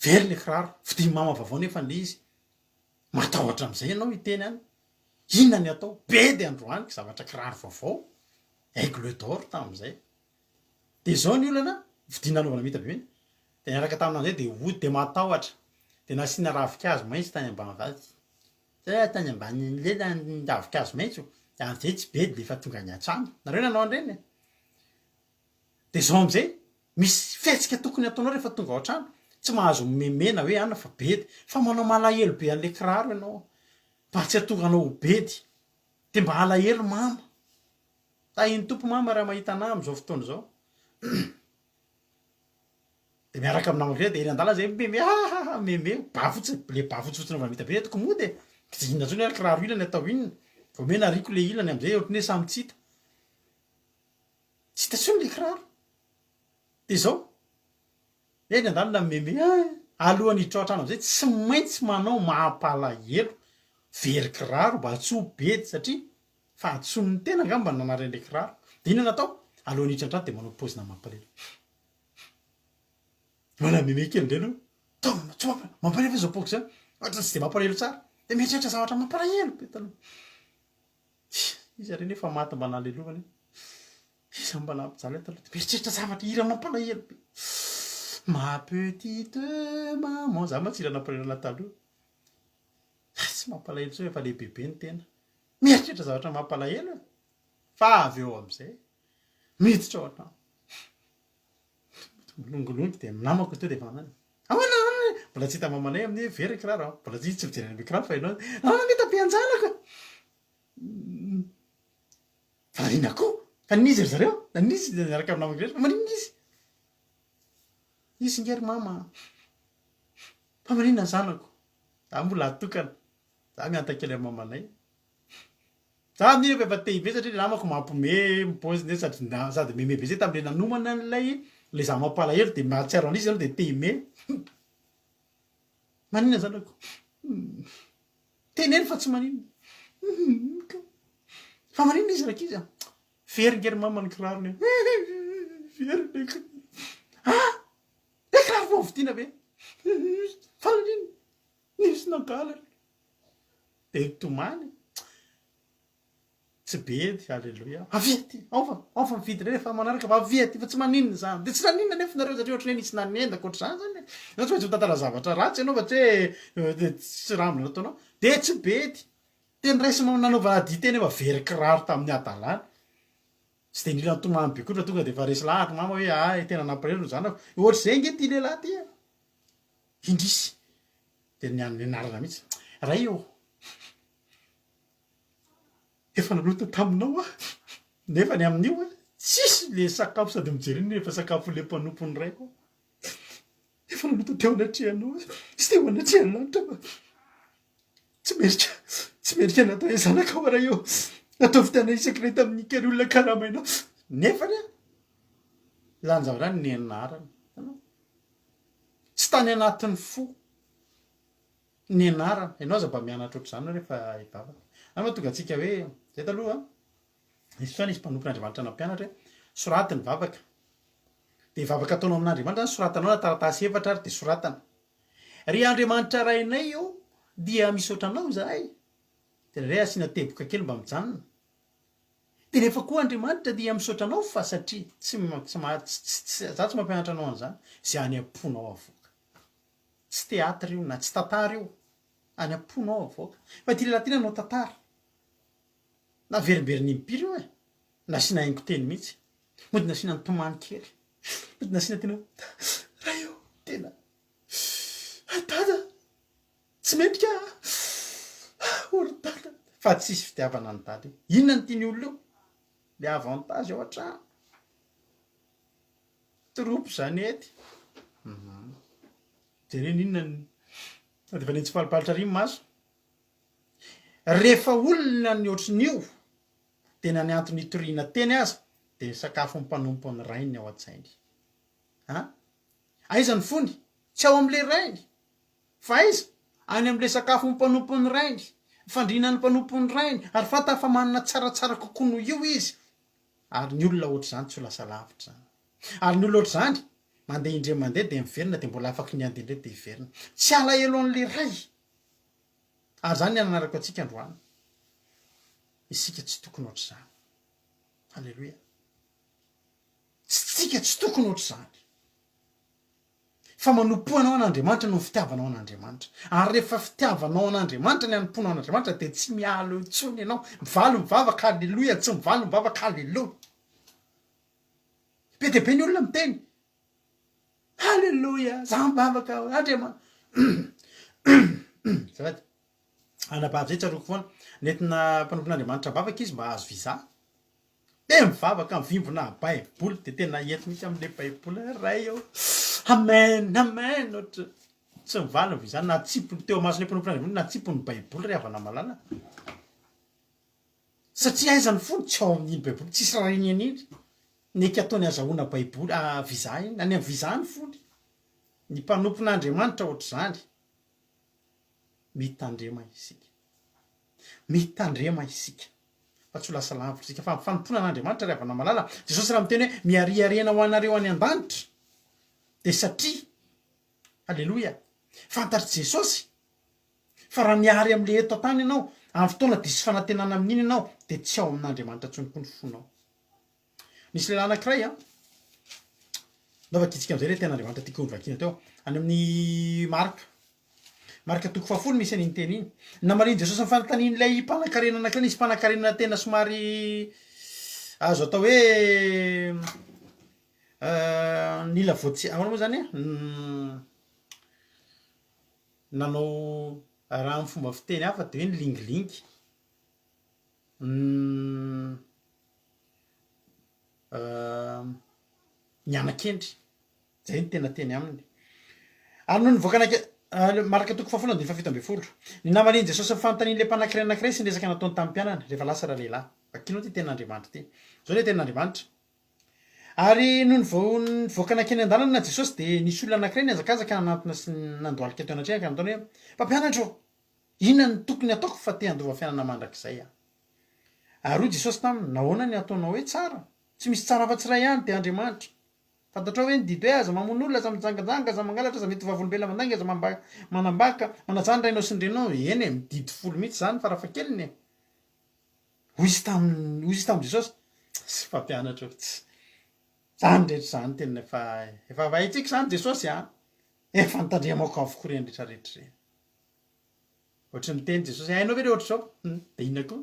very le kiraro vidiany mama vaovao nefa le izy matahotra amin'izay ianao hiteny any. Inona ny atao? Be dia androany zavatra kiraro vaovao aigle d'or tamin'izay. Dia zao ny olana vidiana anaovana mitabe mihitsy. Dia niaraka tamin'izay dia hody dia matahotra. Dia nasiana ravikazo maitso tany ambany vazy. Tany ambanin'le ravikazo maitso. Dia an'izay tsy be dia efa tonga ny an-trano. Nareo nanao an'ireny? Dia zao amin'izay misy fihetsika tokony ataonao rehefa tonga ao an-trano. Tsy mahazo memena hoe ana fa bedy. Fa manao malahelo be an'ilay kiraro ianao. Mba tsy hahatonga anao ho bedy. Dia mba alahelo mama. Tahiny tompo mama raha mahita anahy amin'izao fotoana izao. Dia miaraka amin'ny namako dia ery an-dalana zay meme bà fotsifotsy naovana mitabe etiko moa dia tsy inona intsony kiraro ilany atao inona. Vao mena ariko le ilany amin'izay ohatran'ny hoe samy tsy hita. Tsy hita intsony le kiraro. Dia zao eny an-dalana meme alohan'ny hiditra ao an-trano amin'izay tsy maintsy manao mampalahelo very kiraro mba tsy ho bedy satria fahatson'ny tena angamba nanara'ilay kiraro. Dia inona natao? Alohan'ny hiditra an-trano dia manao paozina mampalahelo. Mana meme kely indray aloha. Tsy mampalahelo izao paozy izany. Ohatra tsy dia mampalahelo tsara. Dia mieritreritra zavatra mampalahelo be taloha. Izy ary nefa maty mba nalelovany. Iza mba nampijaly taloha. Mieritreritra zavatra hira mampalahelo be. Ma petite maman. Za ma tsy hira nampalahelo taloha. Tsy mampalahelo sao efa lehibe ny tena. Mieritreritra zavatra mampalahelo. Fa avy eo amin'izay miditra ao an-trano. Longolongy dia namako teo dia efa manana. Ahoana mbola tsy hita mamanay amin'ny very kiraro. Mbola tsy mijery amin'ny kiraro fa ianao. Mitabe anjanaka. Fa maninona koa? Fa nizy ry zareo? Nizy niaraka amin'ny namako rehetra. Fa maninona izy? Izy ngery mama. Fa maninona ny zanako? Za mbola atokana. Za mianta kely amin'ny mamanay. Za amin'iny efa te hibe satria namako mampome mipaozy sady meme be zay tamin'ilay nanomana an'ilay le za mampalahelo dia mahatsiaro an'izy ianao dia te hime. Maninona zanako? Teneny fa tsy maninona. Fa maninona izy rakizy? Very ngery mama ny kirarony. Very le kiraro. Le kiraro vao vidiana be. Fa maninona? Nisy nangalana. Dia tomany. Tsy bedy, alleluia. Avety, ao fa mividy rehefa manaraka fa avety fa tsy maninona izany. Dia tsy naninona nefa nareo satria ohatran'ny hoe nisy nanendaka ohatr'izany zany. Ianao tsy maintsy mitantara zavatra ratsy ianao fa tsy hoe tsy rambona nataonao. Dia tsy bedy. Dia niraisy nanaovana dite nefa very kiraro tamin'ny adalàna. Tsy dia nila tomany be koa tonga dia efa resy lahatra mama hoe ay tena nampalahelo ny zanako. Ohatr'izay nge ty lehilahy ty. Indrisy. Dia nianarana mihitsy. Ray eo. Efa nalota taminao nefa ny amin'io tsisy le sakafo sady mijery nefa sakafo le mpanompony raiko. Efa nalota teo anatrehanao. Tsy teo anatrehan'ny lanitra. Tsy meritra natao hoe zanaka ao raha eo. Ataovy tena isaka ilay tamin'ny kely olona karamainao. Nefa ny izany zavatra ny anarana. Tsy tany anatin'ny fo. Ny anarana. Ianao aza mba mianatra ohatr'izany rehefa hivavaka. Ary mahatonga antsika hoe zay taloha nisy fotoana nisy mpanompon'Andriamanitra nampianatra hoe soraty ny vavaka. de vavaka ataonao amin'andriamanitra ny soratanao na taratasy efatra ary de soratana ry andriamanitra rainay io dia misaotranao zahay de ray asiana teboka kely mba mijanona de rehefa koa andriamanitra dia misaotranao fa satria za tsy mampianatra anao an'izany zay any amponao avoaka tsy teatra io na tsy tantara io any amponao avoaka fa ty lelatina anao tantara na verimberiny impiry io e nasiana haingo teny mihitsy mody nasiana ny tomany kely mody nasiana tena raha io tena dada tsy mendrika ory dada fa tsisy fitiavana ny dada io inona ny tiany olona io le avantage ao an-trano tropo zany ety jereny inona ny de fa netsy falipalitra rimy maso rehefa olona ny ohatrin'io tena ny antony itoriana teny azy de sakafo mimpanompo ny rainy ao an-tsainy aiza ny fony tsy ao am'le rainy fa aiza any am'le sakafo mimpanompo ny rainy fandriana ny mpanompo ny rainy ary fata fa manana tsaratsara kokoa noho io izy ary ny olona ohatr' zany tsy ho lasa lavitra zany ary ny olona ohatr' zany mandeha indre mandeha de miverina de mbola afaky ny ande indray de hiverina tsy alahelo an'le ray ary zany ny ananarako atsika androany isika tsy tokony ohatr' zany halleloia tsika tsy tokony ohatr' zany fa manompoanao an'andriamanitra no fitiavanao an'andriamanitra ary rehefa fitiavanao an'andriamanitra ny anomponao an'andriamanitra de tsy mialo intsony ianao mivaly mivavaka halleloia tsy mivaly mivavaka halleloia be de be ny olona miteny halleloia za mivavaka andriamanitra zafady anabavy zay tsaroko foana nentina mpanompon'andriamanitra mivavaka izy mba azo viza be mivavaka mivimbona baiboly de tena ety mihitsy am'le baiboly ray eo amen amen ohatra tsy mivaly ny viza natsipony teo masony mpanompon'andriamanitra natsipony baiboly ry havana malala satria aiza ny fony tsy ao amin'iny baiboly tsisy raha iny an'iny neky ataony azahoana baiboly viza iny any amin'ny viza ny fony ny mpanompon'andriamanitra ohatr' zany mitandrema isika mitandrema isika fa tsy ho lasa lavitra isika fa fanompoana an'andriamanitra ry havana malala jesosy raha miteny hoe miariariana ho anareo any an-danitra de satria halleloia fantatry jesosy fa raha miary am'le eto an-tany ianao amin'ny fotoana disy fanantenana amin'iny ianao de tsy ao amin'andriamanitra tsonokony fonao nisy lehilahy anakiray naovakitsika am'zay le ten'andriamanitra tiako onyvakina teo any amin'ny marika toko fahafolo misy an'iny teny iny namariny jesosy nyfanontanian'ilay mpanankarena anakiray nisy mpanankarena tena somary azo atao hoe nila voatsy ahoana moa zany nanao raha amin'ny fomba fiteny hafa de hoe nilingilingy nianakendry zay ny tena teny aminy ary noho nivoaka marika toko fahafolo andiny fafito amby folo ny namariny jesosy nyfanontanian'le mpanankiray anakiray sy nresaka nataony tamin'ny mpianana rehefa lasa raha lehilahy vakino ty ten'andriamanitra ty zao le ten'andriamanitra ary noho nivoaka nakeny an-dalana na jesosy de nisy olona anakiray niazakazaka nanatona sy nandoalika teo anatrehaka nataony hoe mpampianatro inona ny tokony ataoko fa te handova fiainana mandrakizay ary hoy jesosy taminy nahoana ny ataonao hoe tsara tsy misy tsara afa-tsy ray ihany de andriamanitra fantatrao hoe nididy hoe aza mamono olona aza mijangajanga aza mangalatra aza mety vavolombela mandanga aza manambaka manajany rainao sy ndrenao eny e mididy folo mihitsy zany fa raha fa keliny hoy izy tamy jesosy sy mpampianatra tsy zany rehetra zany tena efa vaitsika zany jesosy efa nitandriamako avokoa reny rehetrarehetra reny ohatra ny teny jesosy hainao ve le ohatra zao de inona koa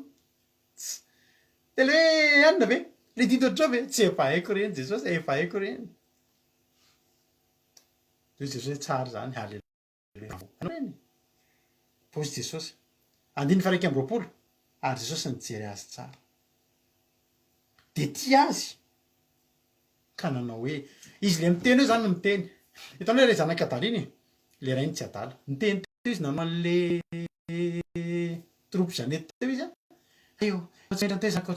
de le hoe anina ve le didy ohatrao ve tsy efa haiko reny jesosy efa haiko reny de jesosy hoe tsara zany halleloia pozy jesosy andiny fa raiky amby roapolo ary jesosy nijery azy tsara de ty azy ka nanao hoe izy le miteny hoe zany no miteny hitanao hoe ray zanaka adala iny le rainy tsy adala miteny teo izy nanao an'le troupe janety teo izy eo zanaka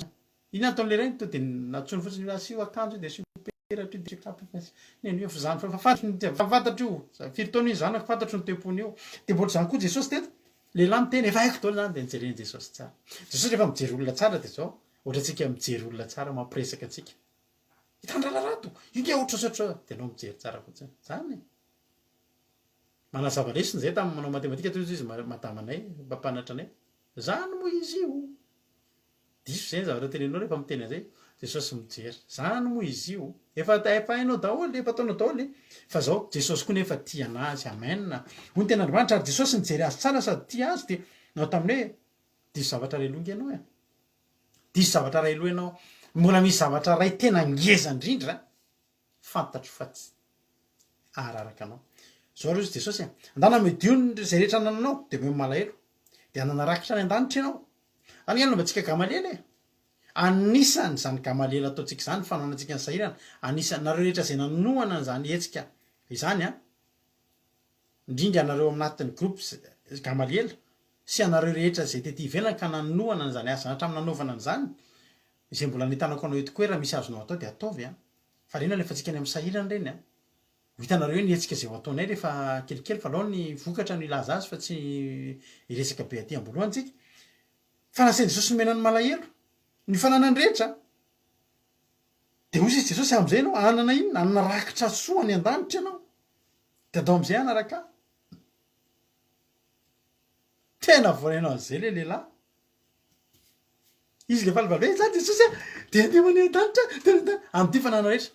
ina ataon'le rainy to de natsony fotsiny asio akanjo de asio peratra de neny fa zany fa fantatro io firy taona iny zanaka fantatro ny tempony io de mbola zany koa jesosy teto lehilahy miteny efa haiko taona zany de nijereny jesosy tsara jesosy rehefa mijery olona tsara de zao ohatra atsika mijery olona tsara mampiresaka atsika hitandralarato inge ohatraotra de anao mijery tsara fotsiny zany manazava lesiny zay tamin'ny manao matematika toy izy madamanay mpampanatra anay zany moa izy io diso zay ny zavatra tenenao rehefa miteny an'izay jesosy mijery zany moa izy io efa hainao daholo efa ataonao daholo fa zao jesosy koa nefa tia anazy amenna hoy ny tenandriamanitra ary jesosy nijery azy tsara sady tia azy de nao tamin'ny hoe diso zavatra ray aloha ianao diso zavatra ray aloha ianao mbola misy zavatra ray tena ngeza indrindra fantatro fa tsy araraka anao zao ro izy jesosy andana medio zay rehetra nananao de meo malahelo de ananarakitra ny an-danitra ianao any ianao mba tsika Gamaliely anisany zany Gamaliely ataontsika zany fanaonantsika ny sahirana anisany nareo rehetra zay nanohana zany hetsika izany indrindra anareo aminatin'ny groupe Gamaliely sy anareo rehetra zay tety ivelany ka nanohana n'zany asa hatramin'ny nanaovana an'zany izay mbola nitanako anao eto koa raha misy azonao atao de ataovy fa rena lefa tsika ny amin'ny sahirana reny hitanareo ny hetsika zay ho ataonay rehefa kelikely fa lao ny vokatra no ilaza azy fa tsy iresaka be aty amboloany tsika fa naseny Jesosy nomenany malahelo ny fananany rehetra de hozy izy Jesosy am'izay anao anana inona anana rakitra soa ny an-danitra ianao de atao am'izay anaraka tena voarenao an'izay le lehilahy izy le falivaly hoe za Jesosy de andeha mandeha an-danitra am'ty fanana rehetra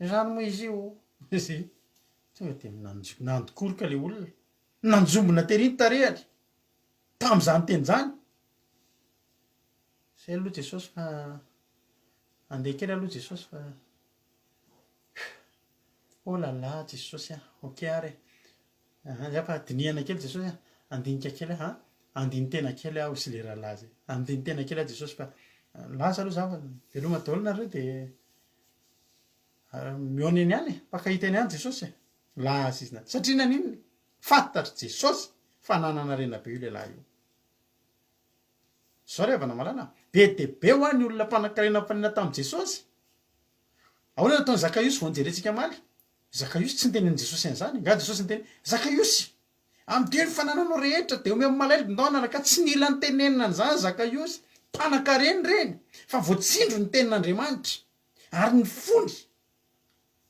zany moa izy io izy tonga de nandokoroka le olona nanjombona teriny tarehany tam'izany teny zany zay aloha Jesosy fa andeha kely aloha Jesosy fa oh là là Jesosy ok ary za fa dinihana kely Jesosy andinika kely andiny tena kely aho sy le rahalahy zay andiny tena kely ah Jesosy fa lasa aloha za fa veloma daholo nareo de mioneny any pakahita eny any Jesosy lasa izy satria naninony fantatry Jesosy fa nanana rena be io lehilahy io zao rehefa namalala be de be ho any olona mpanan-karena fanina tamin'i Jesosy ahoana nataony Zakaiosy vao nijerentsika maly Zakaiosy tsy nitenen'i Jesosy an'izany nga Jesosy niteny Zakaiosy am'deo ny fanananao rehetra de omeo malaelo ndao naraka tsy nila nitenenina an'izany Zakaiosy mpanan-kareny reny fa voatsindro ny tenin'Andriamanitra ary ny fony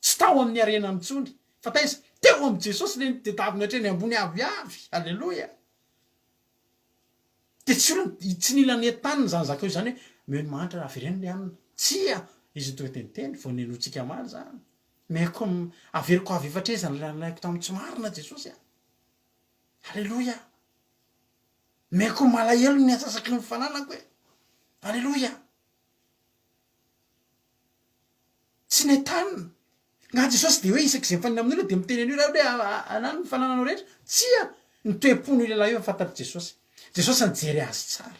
tsy tao amin'ny arena mitsony fa taiza teo am' Jesosy le de taviny hatreny ambony aviavy alleloia de tsy olona tsy nila netaniny zany Zakaiosy zany hoe meo ny manitra avereny le anina tsia izy tonga teniteny vao nenotsika mary zany meko averiko avy efatrezany lalaiko tamin'ny tsy marina Jesosy alleloia meko malahelo ny asasaky ny fananako hoe alleloia tsy netanina nga Jesosy de hoe isaky zay mifanina amin'olo de miteneny io raha hoe anano ny fanananao rehetra tsia ny toe-pony io lehilahy io fantatry Jesosy Jesosy nijery azy tsara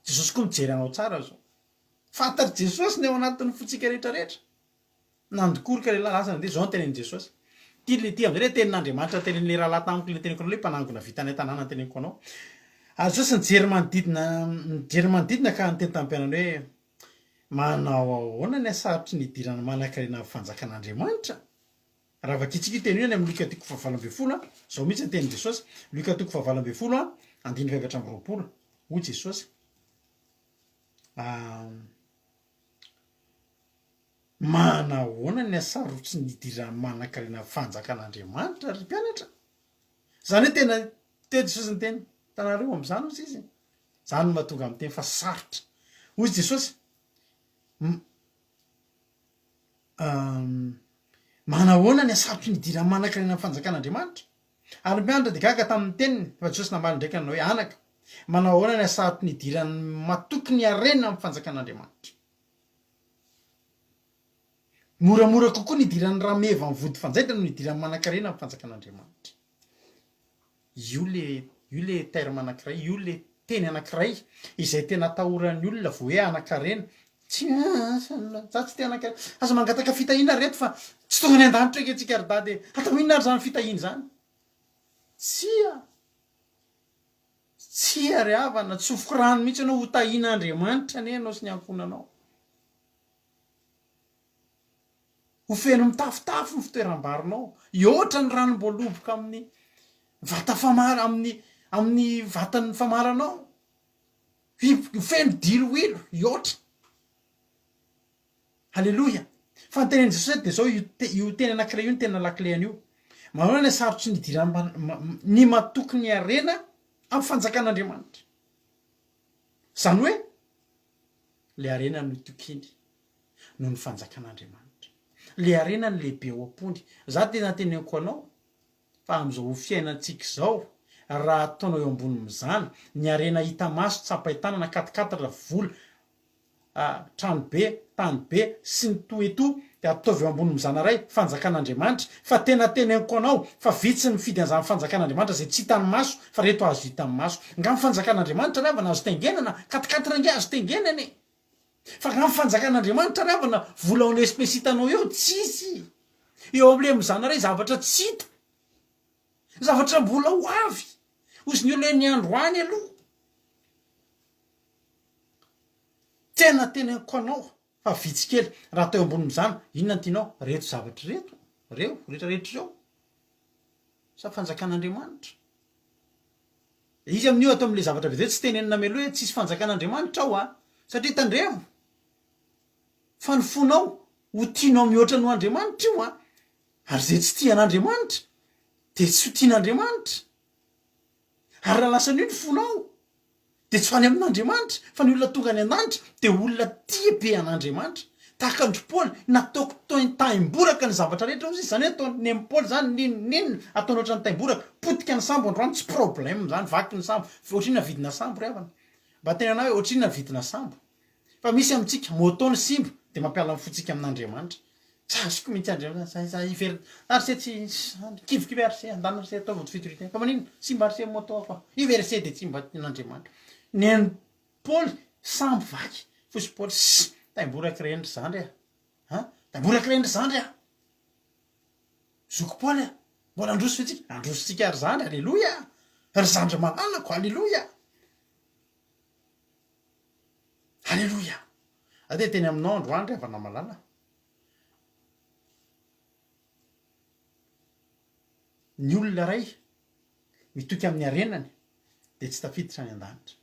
Jesosy koa mijery anao tsara zao fantatry Jesosy ny ao anatin'ny fotsika rehetrarehetra nandokoroka lehilahy lasa nandeha zao ny tenen'i Jesosy ty am'zay le tenin'Andriamanitra tenin'le rahalahy tamiko le teniko anao le mpanangona vitany tanàna teneniko anao ary Jesosy nijery manodidina ka niteny tamin'ny mpianany hoe manao ahoana ny asarotry ny idirana manan-karena fanjakan'Andriamanitra raha vakitsika teny io ny amin'ny Luka 7:20 zao mihitsy ny tenin' Jesosy Luka 7:20 2:20 hoy Jesosy manahoana ny asarotsy ny idirana manan-karena fanjakan'Andriamanitra ry mpianatra zany hoe tena te Jesosy ny teny tanareo am'izany ozy izy zany mahatonga amin'ny teny fa sarotra hoy Jesosy manahoana ny asarotry ny idirana manan-karena fanjakan'Andriamanitra ary mpianatra de gaga tamin'ny teniny fa Jesosy namaly ndraiky anao hoe anaka manahoana ny asarotry ny idirana matoky ny arena amin'ny fanjakan'Andriamanitra moramora kokoa ny idirany raha meva amin'ny vody fanjaitra no idirany manan-karena amin'ny fanjakan'Andriamanitra io le terme anankiray io le teny anankiray izay tena atahoran'ny olona vo hoe anan-karena tsy za tsy te anan-karena aza mangataka fitahina reto fa tsy tonga ny an-danitra eky antsika ry-dady atao inona ary zany fitahiny zany tsia ry havana tsofoko rano mihitsy anao ho tahina Andriamanitra ane anao sy ny ankonanao ho feno mitafotafo ny fitoeram-barinao ioatra ny ranom-boaloboka amin'ny vata famara amin'ny vatan'ny famaranao feno diloilo ioatra halleloia fa nytenen'i jesosy de zao io teny anankiray io ny tena laklean'io manao sarotry ny ny matoky ny arena amin'ny fanjakan'andriamanitra zany hoe le arena no itokiny no ny fanjakan'andriamanitra le arena ny lehibe ao am-pony za tena teneniko anao fa am'izao fiainantsika zao raha ataonao eo ambony mizana ny arena hita maso tsapahitanana katikatatra vola trano be tany be sy ny toeto de ataovy eo ambony mizana ray fanjakan'andriamanitra fa tena teneniko anao fa vitsy ny fidy an'izany fanjakan'andriamanitra zay tsy hitany maso fa reto azo hitany maso nga my fanjakan'andriamanitra ravana azo tengenana katikatra nge azo tengenany fa nga my fanjakan'andriamanitra ravana vola ao espèce hitanao eo tsisy eo am'le mizana ray zavatra tsy hita zavatra mbola ho avy ozy ny olo ny androany aloha tena teneniko anao fa vitsy kely raha tao ambony mizana inona ny tianao reto zavatra reto reo rehetrarehetra zao sa fanjakan'andriamanitra izy amin'io atao am'le zavatra be tsy tenenina melo hoe tsisy fanjakan'andriamanitra ao satria tandrevo fa ny fonao ho tianao mihoatra no andriamanitra io ary zay tsy tian'andriamanitra de tsy ho tian'andriamanitra ary raha lasany io ny fonao de tsy ho any amin'andriamanitra fa ny olona tonga any an-danitra de olona tia be an'andriamanitra tahaka andro paoly nataoko taim-boraka ny zavatra rehetra ozy zany hoe ataony amy paoly zany ninonina ataony oatra ny taim-boraka potika ny sambo androany tsy problème zany vaky ny sambo ohatrina vidina sambo ravana mba tena na hoe ohatrina vidina sambo fa misy amitsika moto ny simbo de mampiala ny fotsika amin'andriamanitra tsazoko mihitsy andriamanitra ivery arsetsy kivokive arse andana arse atao vody fitorité fa manino simba arse moto fa iverse de tsy mba n'andriamanitra ny any paoly sambo vaky fosy paoly taim-boraka renitra zandry taim-boraka renitra zandry zoko paoly mbola androso fetsika andrositsika ary zandry alleloia ry zandry malalako alleloia alleloia ade teny aminao androandry avana malala ny olona ray mitoky amin'ny arenany de tsy tafiditra any an-danitra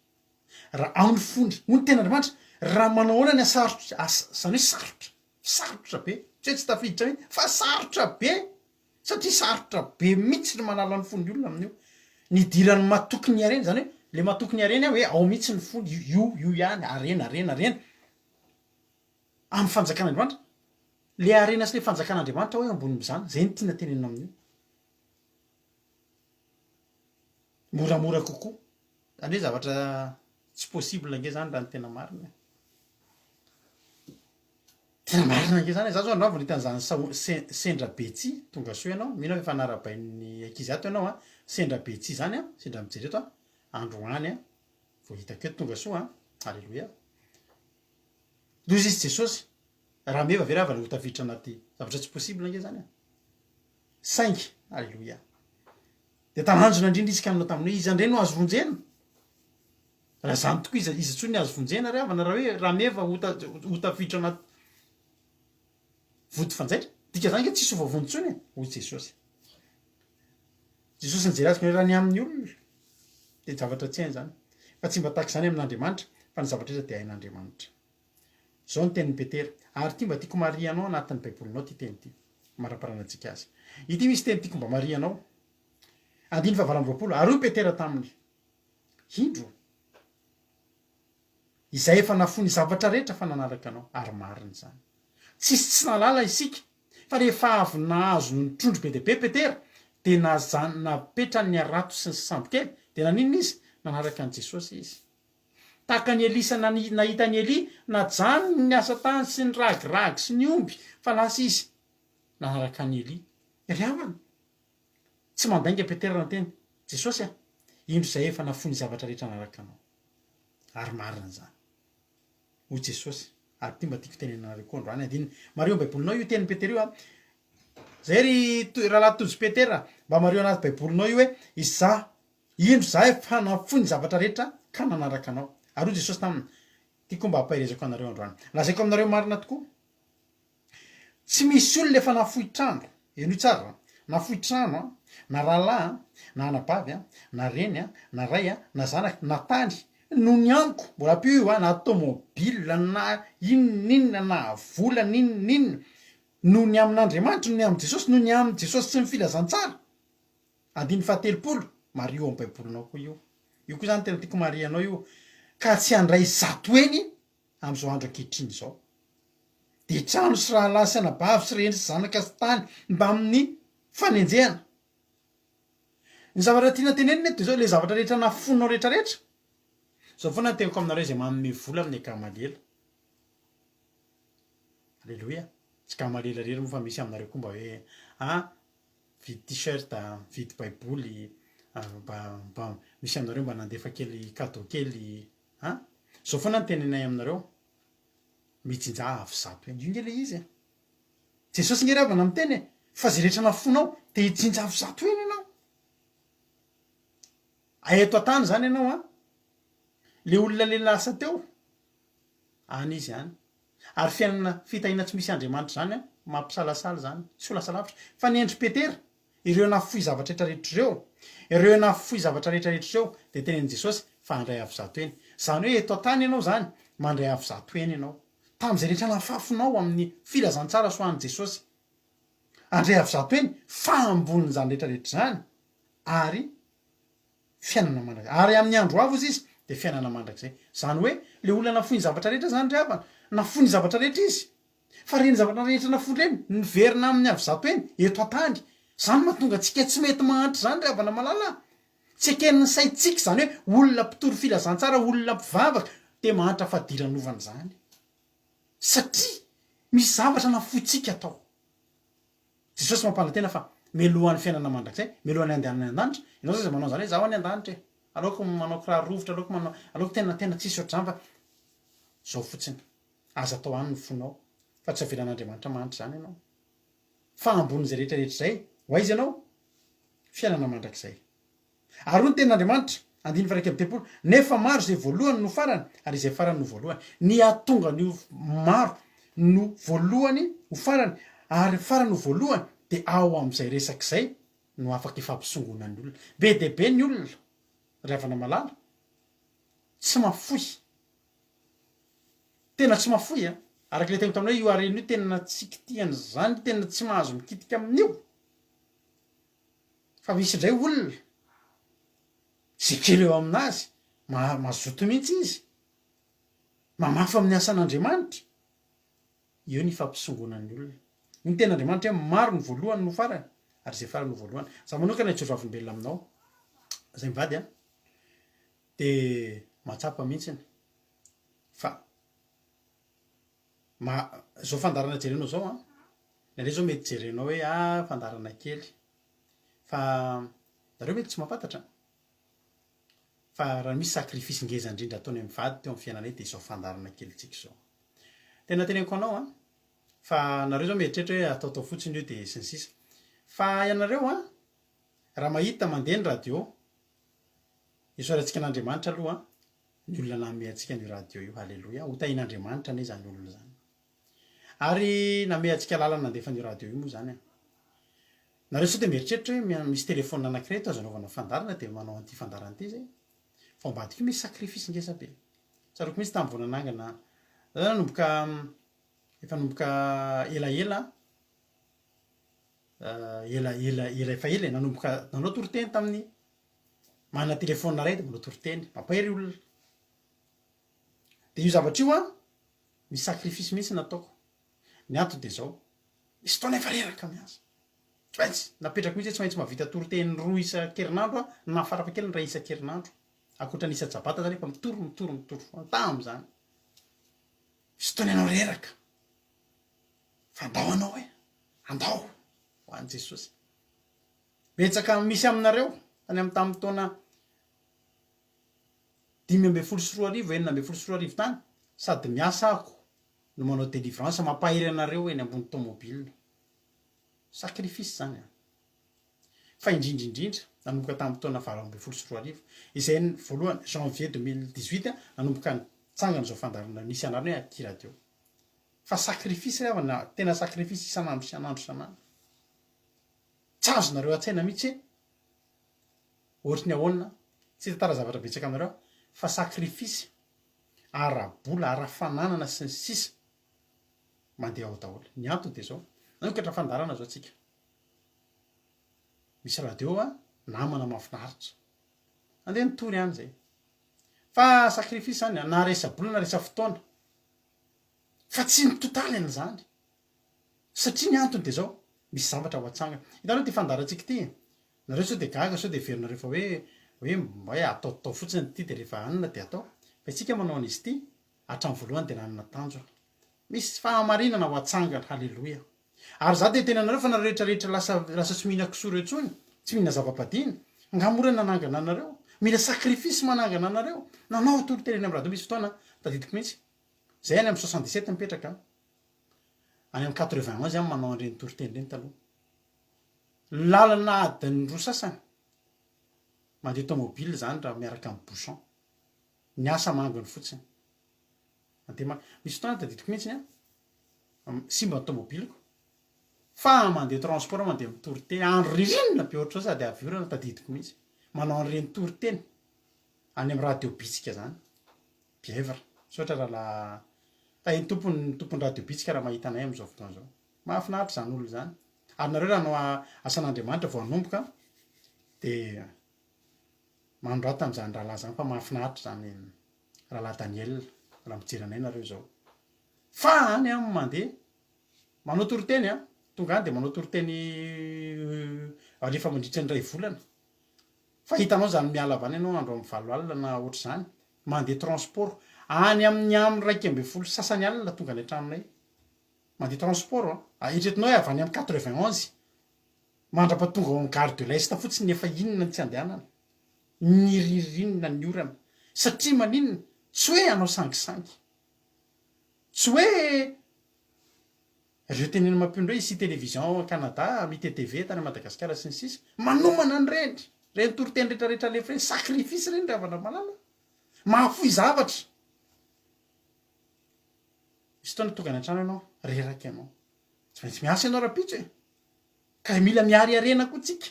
raha ao ny fony ho ny ten'andriamanitra raha manao hoana ny asarotra zany hoe sarotra be tsy hoe tsy tafiditra iny fa sarotra be satria sarotra be mihitsy ny manala ny fony olona amin'io ny dirany matoky ny arena zany hoe le matoky ny arena hoe ao mihitsy ny fony io ihany arena amin'ny fanjakan'andriamanitra le arena sy le fanjakan'andriamanitra hoe ambony mizana zay ny tiana tenenina amin'io moramora kokoa zany hoe zavatra tsy possible nge zany raha ny tena marina nge zany za zao androavo nitan'izany sendra betsy tonga so ianao mino efa narabain'ny ankizy ato ianao sendra betsy zany sendra mijereto androany vo hitako eto tonga so alleloia lozy izy jesosy raha meva ve ravana ho tafiditra anaty zavatra tsy possible nge zany saingy alleloia de tananjona indrindra izy ka aminao tamin'ny hoe izy andre no azo vonjena raha zany tokoa izy tsony azo vonjena ravana raha hoe raha meva ho tafiditra anaty vody fanjaitra dika zany ke tsisy ovavontsony ho jesosy jesosy ny jerazy raha ny amin'ny olona de zavatra tsy hainy zany fa tsy mba tahaka zany amin'andriamanitra fa ny zavatra rehetra de hain'andriamanitra zao ny tenin'ny petera ary ty mba tiako marianao anatin'ny baibolinao ty teny ty maraparanantsika azy ity misy teny tiako mba marianao 9:20 ary petera taminy hindro izay efa nafony zavatra rehetra fa nanaraka anao ary mariny zany tsisy tsy nalala isika fa rehefa avy nahazo ny trondro be deabe petera de napetra ny arato sy ny sambokely de naninona izy nanaraka an' jesosy izy tahaka ny elisa nahita ny eli najany ny asa tany sy ny ragiragy sy ny omby fa lasa izy nanaraka ny eli ryavana tsy mandainga petera na teny jesosy indro zay efa nafony zavatra rehetra nanaraka anao ary marina zany ho jesosy ary ty mba tiako tenenanareo koa androany adiny mareo baibolinao io teny petera io zay ry rahalahy tojo petera mba mareo anaty baibolinao io hoe indro za efa nafony zavatra rehetra ka nanaraka anao ary ho jesosy taminy tiako mba hampairezako anareo androany lazaiko aminareo marina tokoa tsy misy olona efa nafohy trano eno tsara nafohy trano na rahalahy na anabavy na reny na ray na zanaky na tany no ny amiko mbola pio io a na tomobila na inoninona na vola ninninona no ny amin'andriamanitra no ny am' jesosy no ny am' jesosy sy ny filazantsara andiny fahatelopolo mario am' baibolinao koa io koa zany tena tiako marianao io ka tsy andray zato eny am'izao andro ankehitriny zao de trano sy raha lahy sy anabavy sy reny sy zanaka sy tany mba amin'ny fanenjehana ny zavatra tiana tenenina eto de zao le zavatra rehetra nafonao rehetrarehetra zao foana teniko aminareo zay manome vola amin'ny akamalela alleloia tsy kamalela rery moa fa misy aminareo koa mba hoe vidy t-shirt vidy baiboly mba misy aminareo mba nandefa kely cadeau kely zao foana ny tenenay aminareo mitsinja avy zato eny io nge le izy jesosy nge ravana amin'ny teny fa zay rehetra nafonao de hitsinja avy zato eny ianao aeto atany zany ianao le olona le lasa teo any izy any ary fiainana fitahina tsy misy andriamanitra zany mampisalasala zany tsy ho lasa lavitra fa ny endry petera ireo nafoy zavatra rehetrarehetra nafoy zavatra rehetrarehetra reo de tenen'i jesosy fa andray avy zato eny zany hoe eto atany ianao zany mandray avy zato eny ianao tam'izay rehetra nafafinao amin'ny filazantsara soan'i jesosy andray avy zato eny fa ambonin' zany rehetrarehetra zany ary fiainana mandrakzay ary amin'ny andro avo izy de fiainana mandrakzay zany hoe le olona nafoy ny zavatra rehetra zany ry havana nafoy ny zavatra rehetra izy fa reny zavatra rehetra nafoy reny niverina amin'ny avy zato eny eto atany zany mahatonga tsika tsy mety mahantra zany ry havana malala tsy eken'ny saitsika zany hoe olona mpitory filazantsara olona mpivavaka de mahantra fadiranovana zany satria misy zavatra nafoytsika atao jesosy mampanantena fa melohan'ny fiainana mandrakzay melohan'ny andehanany an-danitra ianao zay manao zany hoe zaho any an-danitra aleoko manao kiraha rovotra aleoko tena tsisy ohatr'zany fa zao fotsiny aza atao any ny fonao fa tsy avelan'andriamanitra mahanitra zany ianao fa ambon'izay rehetrarehetra zay ho aizy ianao fiainana mandrakzay ary ho ny tenin'andriamanitra andiny fa raiky amby telopolo nefa maro zay voalohany no farany ary izay farany no voalohany ny atonga ny maro no voalohany ho farany ary farany ho voalohany de ao am'izay resak'zay no afaka ifampisongonan'ny olona be de be ny olona ravana malala tsy mafoy tena tsy mafoy araky le teny taminao io areny io tena tsy kitiany zany tena tsy mahazo mikitika amin'io fa misy indray olona zay kely eo aminazy mazoto mihitsy izy mamafa amin'ny asan'andriamanitra eo ny fampisongonan'ny olona ny ten'andriamanitra hoe maro ny voalohany no farany ary zay farany no voalohany za manokana itsoro avimbelona aminao zay mivady de matsapa mihitsiny fa zao fandarana jerenao zao nare zao mety jerenao hoe fandarana kely fa nareo mety tsy mahafantatra fa raha misy sakrifisy ngeza indrindra ataony amin'ny vady teo amin'ny fiainanay de zao fandarana kely tsika zao tena teneniko anao fa nareo zao mieritreritra hoe ataotao fotsiny io de sy ny sisa fa ianareo raha mahita mandeha ny radio isorantsika an'andriamanitra aloha ny olona name antsika ny radio io halleloia hotahin'andriamanitra ane zany olona zany ary name antsika lalana nandefa ny radio io moa zany nareo sao de mieritreritra hoe misy telefôna anankireto azanaovana fandarana de manao anty fandarana ty zay fa ambadika misy sakrifisy ngesa be tsaroko misy tamin'ny vonanangana nanomboka efa nomboka elaela efa ela nanomboka nanao toriteny tamin'ny manana telefôna ray de manao toriteny mampahery olona de io zavatra io misy sakrifisy mihitsy nataoko ny anto de zao misy taona efa reraka miasa tsy maintsy napetraka mihitsy tsy maintsy mahavita toriteny roa isa-kerinandro na farafakeliny ray isa-kerinandro akoatra nisa jabata zany efa mitoro tam zany misy taona ianao reraka fa andao anao hoe andao ho an'i jesosy betsaka misy aminareo tany amin'ny tamin'ny taona 5 enina amby folo sy roa arivo tany sady miasa ako no manao délivrance mampahery anareo eny ambony tomobile sakrifisy zany fa indrindrindrindra nanomboka tamin'ny taona 20 sy roa arivo izay ny voalohany janvier 2018 nanomboka nitsangana zao fandarana nisy anarany hoe aty radio fa sakrifisy ravana tena sakrifisy isanandro isanandro tsy azonareo an-tsaina mihitsy ohatry ny ahoana tsy tatara zavatra betsaka aminareo fa sakrifisy ara-bola ara-fananana sy ny sisa mandeha ao daholo ny antony de zao nankatra fandarana zao atsika misy radio a namana mafinaritra andeha nitory any zay fa sakrifisy zany na resa-bola na resa fotoana fa tsy ny totaly an'izany satria ny antony de zao misy zavatra ho atsanga hitanao ty fandarantsika ty nareo sao de gaga sao de verina rehefa hoe ataotao fotsiny ty de rehefa anina de atao fa itsika manao an'izy ty hatramy voalohany de nanana tanjo misy fahamarinana ho atsangana halleloia ary za de tena anareo fa narehetrarehetra lasa tsy mihina kisoa retsony tsy mihina zava-padina ngamora nanangana anareo mila sakrifisy manangana anareo nanao toryteneny am'rado misy fotoana tadidiko mihitsy zay any amy 77 mipetraka any amy 81 zany manao an'reny toriteny reny taloha lalana adiny roa sasany mandeha tomobile zany raha miaraka amy bouchon ny asa mangony fotsiny misy fotoana tadidiko mihitsy simba ny tomobiliko fa mandeha transport mandeha mitoriteny andro ririnina be ohatr zao sady aviorana tadidiko mihitsy manao an'reny toriteny any amy radio bitsika zany bièvre sotra raha tahiny tompony radio bitsika raha mahita anay am'izao fotoana zao mahafinaritra zany olo zany ary nareo raha nao asan'Andriamanitra vao hanomboka de mandroata am'zany rahalahy zany fa mahafinaritra zany rahalahy Daniel raha mijery anay nareo zao fa any am mandeha manao toriteny tonga any de manao toriteny rehefa mandritra ny ray volana fa hitanao zany miala avany ianao andro amy valo alina na ohatr' zany mandeha transport any amin'ny amy raiky amby folo sasany alina tonga any antranonay mandeha transport eritretinao hoe avy any amy 91 mandrapatonga ao amy gare de l'Est fotsiny efa inona ny tsy andehanana ny ririnina ny orana satria maninona tsy hoe anao sangisangy tsy hoe reo teneny mampino hoe isy télévision Canada MITTV tany Madagasikara sy ny sisa manomana ny reny toriteny rehetrarehetra lefa reny sakrifisy reny ravana malala mahafoy zavatra misy fotoana tonga any antrano ianao reraky ianao tsy maintsy miasa ianao rapitso ka mila miary arena koa tsika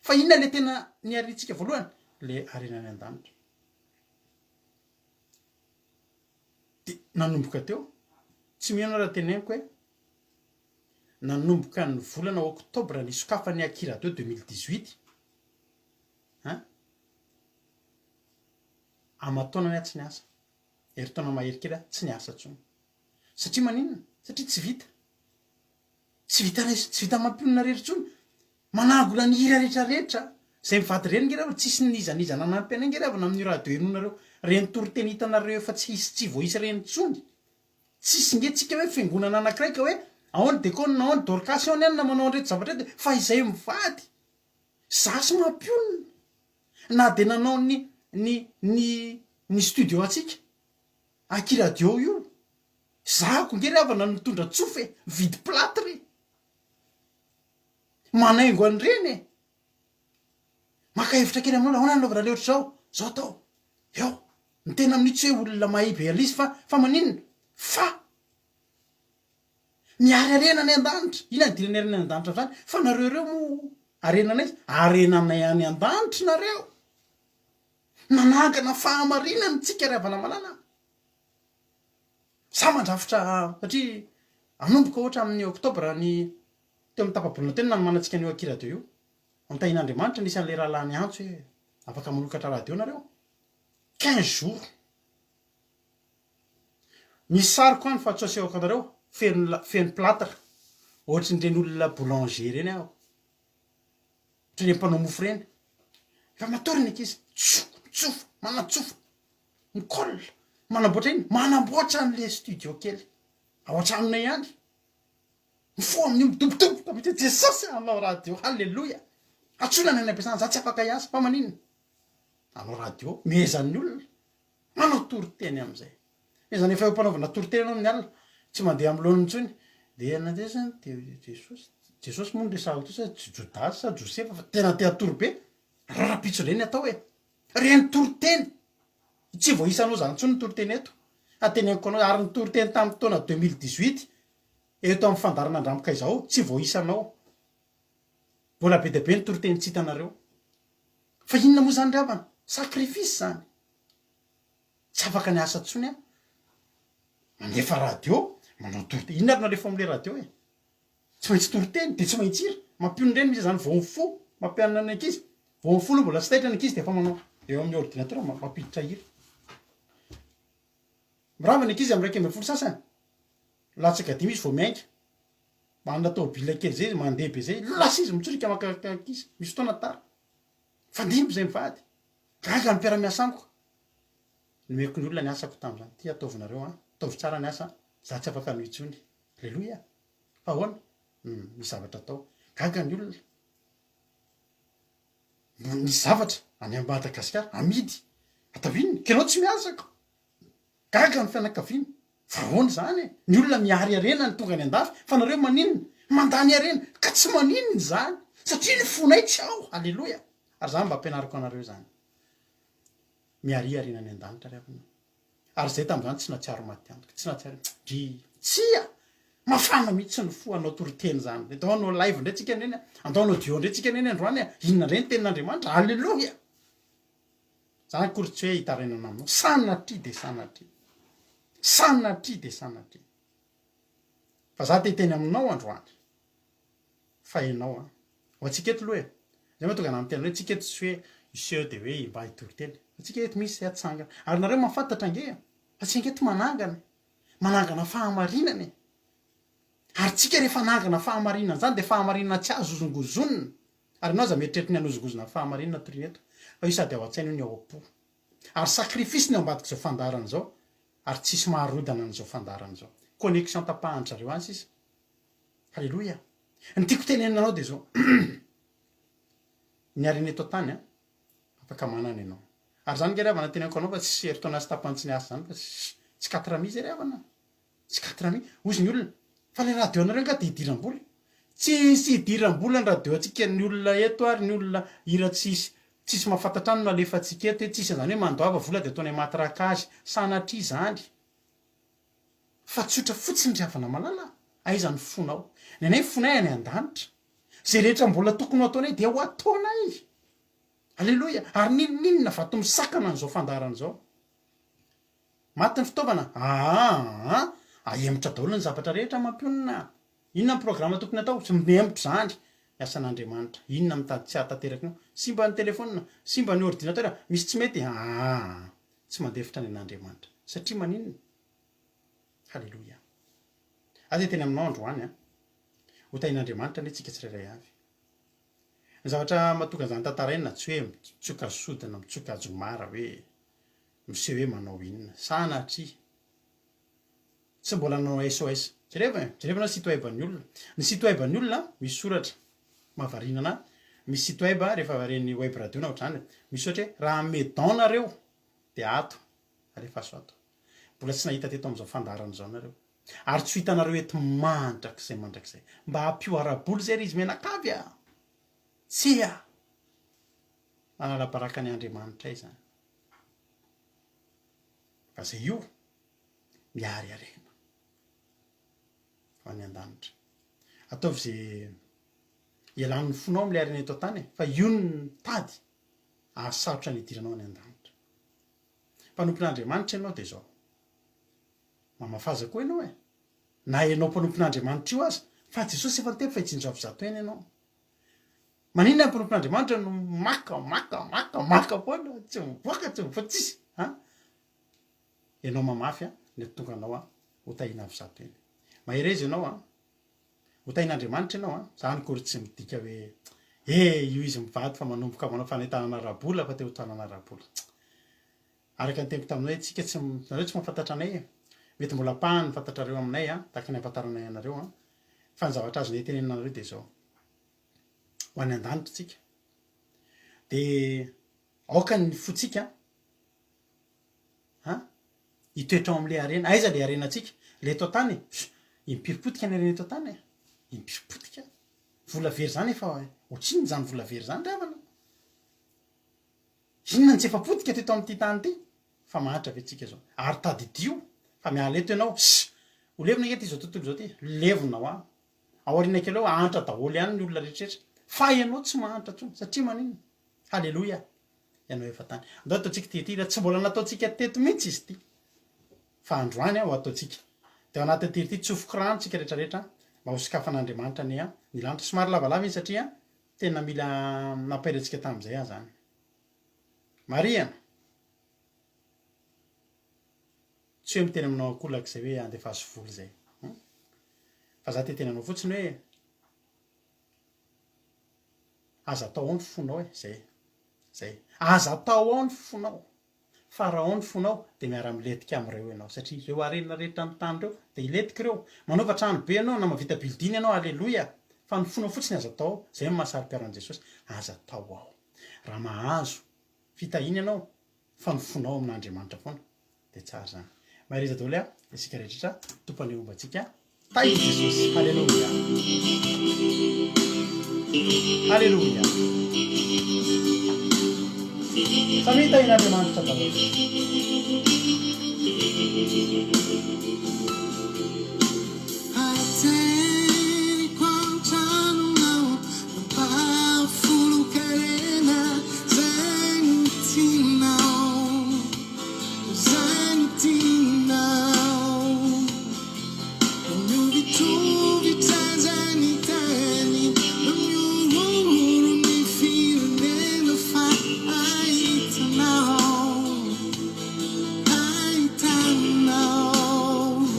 fa inona le tena niaritsika voalohany le arena any an-danitra de nanomboka teo tsy mihana raha teneniko hoe nanomboka ny volana oktobra ny sokafany Akira 2018 amataona ny tsy niasa eritaona maherikely tsy niasa tsony satria maninona satria tsy vita mampionona rehetritsony manangola ny hira rehetrarehetra zay mivady reny nge revo tsisy nizaniza nanampy anay nge revana amin'ny radio enonareo reny toriteny hitanareo efa tsy voaisy reny tsony tsisy nge tsika hoe fiangonana anakiraika hoe aony dekona naony dorkasy any anina manao anreto zavatra ety fa izay mivady zasy mampionona na de nanao ny studio atsika akiradio io zako nge reavana nitondra tsofe vidy platre manaingo an'reny maka hevitra kely aminao lahoana naovana le ohatr' zao tao eo ny tena amin'itsy hoe olona mahibe alizy fa maninona fa miary arena any an-danitra ina ny dirany arena any an-danitra zany fa nareo reo mo arenanay arenanay any an-danitra nareo nanangana fahamarinany tsika ravana malala sa mandrafitra satria anomboka ohatra amin'ny oktobra ny teo amy tapabolona tena nanomanantsika an'io akiradio io antahin'Andriamanitra nisy an'le rahalany antso hoe afaka manokatra radio nareo 15 jours misy sariko any fa tsoaseoko anareo feno platra ohatry ny reny olona boulanger reny aho ohatry reny mpanao mofo reny efa matoriny akizy tsofa manatsofa mikolla manamboatra iny manamboatra an'le studio kely ao an-tranonay any mifo amin'io midobodobo tapitra jesosy anao radio halleloia atsonany any ampiasana za tsy afaka hiasa fa maninona anao radio mezan'ny olona manao toriteny am'izay mezany efa mpanaovana toriteny anao amin'ny alina tsy mandeha am'lohany intsony de anandea zany de jesosy moa nle saho sa jodasy sa josefa fa tena te atory be rapitso reny atao hoe reny toriteny tsy voisanao zany ntsony ny toriteny eto ateneniko anao ary ny toriteny tamin'ny taona 2018 eto amin'ny fandarana andramika izao tsy voisanao mbola be deabe ny toriteny tsy hitanareo fa inona moa zany ravana sakrifisy zany tsy afaka ny asa ntsony a mandefa radio manao torite inona ary nalefa am'le radio e tsy maintsy toriteny de tsy maintsy hira mampionireny misy zany voamfo mampianana ny ankizy voamfo lo mbola tsy taitra ny ankizy de fa manao eo amin'ny ordinateur mampiditra hira mirava ny ankizy am'raiky amby folo sasany latsaka dimy izy vao miainga manana tôbila kely zay mandeha be zay lasa izy mitsorika makakizy misy fotoana tara fandimby zay mivady gaga ny mpiara-miasa amiko nomeko ny olona ny asako tam'zany ty ataovinareo a ataovy tsara ny asa za tsy afaka no itsony alleloia fa ahoana misy zavatra atao gaga ny olona misy zavatra any Madagasikara amidy atao inona kenao tsy miasako gaga ny fianakaviana fa ahoana zany e ny olona miary arena ny tonga ny andafy fa nareo maninona mandany arena ka tsy maninona zany satria ny fonay tsy ao alleloia ary zany mba ampianariko anareo zany miary arena ny an-danitra reavana ary zay tam'zany tsy natsiaro maty antoka tsy natsiaro tsia mafana mihitsy ny fo anao toriteny zany atao anao live ndray tsika neny andao anao dio ndray tsika neny androany inona ndray ny tenin'Andriamanitra alleloia zany kory tsy hoe hitarainana aminao sanatria de sanatria sanatria de sanatria fa za te hiteny aminao androany fa ianao a ho atsika eto loha e zay mahatonga na mitena hoe tsika eto tsy hoe iseo de hoe mba hitoriteny atsika eto misy atsangana ary nareo mahafantatra ange fa tsy angeto manangana fahamarinany ary tsika rehefa nangana fahamarinana zany de fahamarinana tsy azo ozongozonina ary anao za mieritreritra ny anozongozona fahamarinana torin eto fa io sady ao an-tsaina io ny ao am-po ary sakrifisy ny ambadika zao fandarana zao ary tsisy maharodana an'izao fandarana zao connexion tapahantrareo any sisa halleloia ny tiako tenenanao de zao ny arena eto tany a afaka manana ianao ary zany nge avana tenenako anao fa tsy eritona sy tapantsy ny asa zany fa tsy katrami zay avana tsy katrami ozy ny olona fa le radio anareo nga de hidiram-bola tsisy hidiram-bola ny radio atsika ny olona eto ary ny olona hira tsisy mahafantatra any no alefa atsika eto hoe tsisy zany hoe mandoava vola de ataony matraka azy sanatria zany fa tsotra fotsiny ry havana malala aizany fonao ny anay fonay any an-danitra zay rehetra mbola tokony ho ataonay de ho ataonay alleloia ary ninona vato misakana an'izao fandarana zao maty ny fitaovana ahemitra daholo ny zavatra rehetra mampionina inona ny programa tokony atao tsy miemitra zany asan'Andriamanitra inona mitady tsy ahatanteraka nao simba ny telefona simba ny ordinateur misy tsy mety tsy mandefitra ny an'Andriamanitra satria maninona halleloia aza teny aminao androany a ho tain'Andriamanitra le tsika tsirairay avy ny zavatra mahatonga zany tantaraina tsy hoe mitsoka sodina mitsoka ajomara hoe miseho hoe manao inona sanatria tsy mbola nanao SOS jerevana site web ny olona ny site web ny olona misy soratra mahavarinana misy site web rehefa vareny web radio na ohatrany misy ohatra hoe raha medon nareo de ato alefa aso ato mbola tsy nahita teto am'izao fandarana zao nareo ary tsy hitanareo eto mandrakizay mba hampio araboly zay ry izy menakavy a tsy a manala-baraka ny Andriamanitra izany fa zay io miary arena ho any an-danitra ataovy zay ialan'ny fonao am'le arena eto tany fa io ny tady ahasarotra ny idiranao any an-danitra mpanompon'Andriamanitra ianao de zao mamafaza koa ianao na ianao mpanompon'Andriamanitra io aza fa Jesosy efa niteny fa hitsinjavy zato eny ianao maninona ny mpanompon'Andriamanitra no maka foana tsy mivoaka tsy mivoaka tsisy ianao mamafy ny tonga anao ho tahina avy zato eny maherezy ianao ho tahin'Andriamanitra ianao zany kory tsy midika hoe io izy mivady fa manomboka manao fanentanana rabola fa te ho tanana rabola araka ny tempo taminay tsika tsy nareo tsy mahafantatra anay mety mbola pahany fantatrareo aminay tahaka ny ampahataranay anareo fa ny zavatra azo netenena anareo de zao ho any an-danitra tsika de aoka ny fotsika hitoetra ao am'le arena aiza le arena tsika le eto tany impiripotika ny arena eto tany impiripotika vola very zany efa otriny zany vola very zany ravana inona ny tsy efa potika teto am'ty tany ty fa mahatra ve tsika zao ary tadidio fa miala eto ianao ho levona nge ty zao tontolo zao ty levonao ao arina keleo ahantra daholo ihany ny olona rehetrrehetra fa ianao tsy mahantra tsony satria maninona halleloia ianao efa tany andao ataontsika ty tsy mbola nataontsika teto mihitsy izy ty fa androany aho ataontsika de anaty tiry ty tsofoko ranontsika rehetrarehetra mba ho sikafan'andriamanitra ny lanitra somary lavalava izy satria tena mila nampairatsika tam'izay ah zany mariana tsy hoe miteny aminao akolaka zay hoe andefa azo voly zay fa za tetenanao fotsiny hoe aza atao ao ny fonao zay aza atao ao ny fonao fa raha ao ny fonao de miara miletika am'ireo ianao satria reo arenina rehetra ny tany reo de iletika reo manova trano be ianao na mavita bildiny ianao aleloia fa ny fonao fotsiny aza atao zay mahasarym-piaran' jesosy aza atao ao raha mahazo fitahiny ianao fa ny fonao amin'andriamanitra foana de tsara zany mahiriza daholy isika rehetratra tompany ombantsika tahy jesosy halleloia halleloia samy tahin'andriamanitra daholo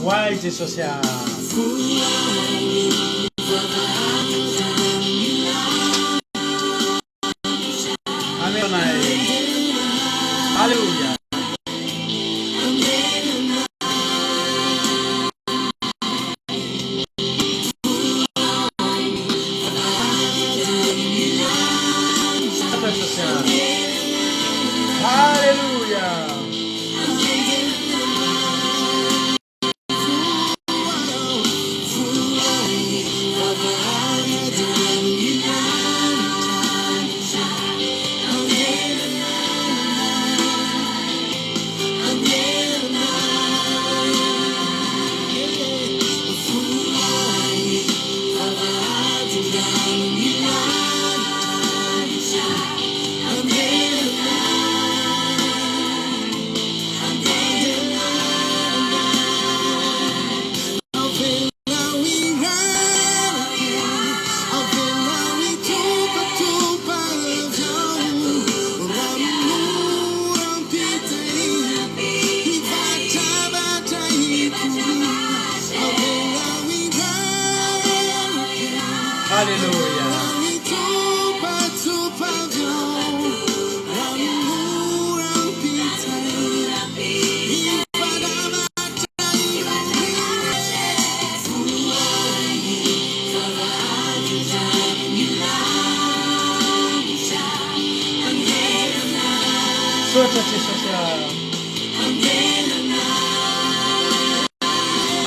Vai Jesosy amen halleluja halleluja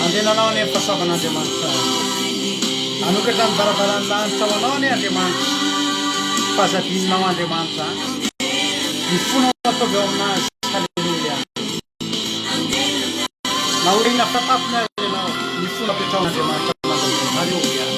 andenanao ny fahasoavan'andriamanitra anokatra ny barabarany lanitra ho anao ny andriamanitra fahazadinonao andriamanitra ny fonao ataovy ao aminazy halleluia na orina fatapony azy ianao ny fona apetrao andriamanitra halleluia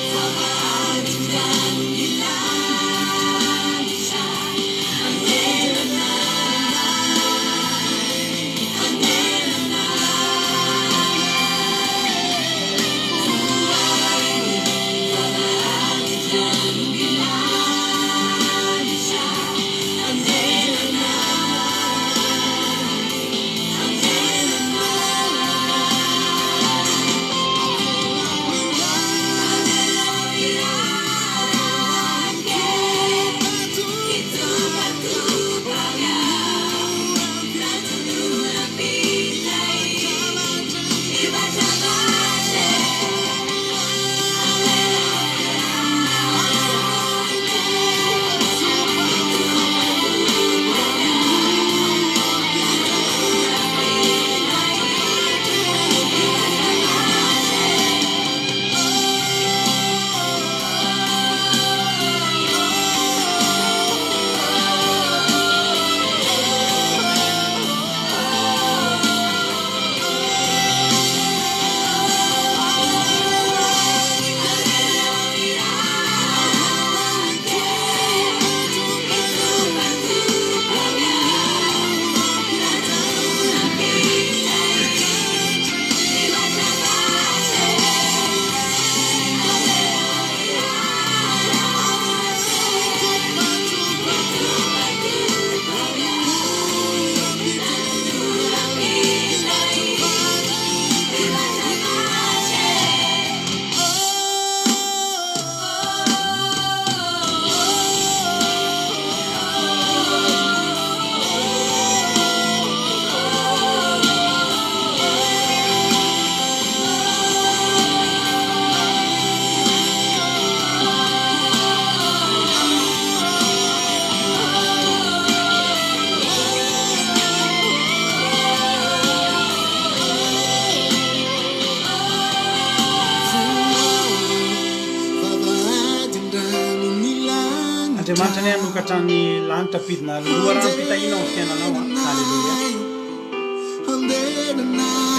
takatra ny lanitra pidina loharano pitahinao ny fiainanao halleloia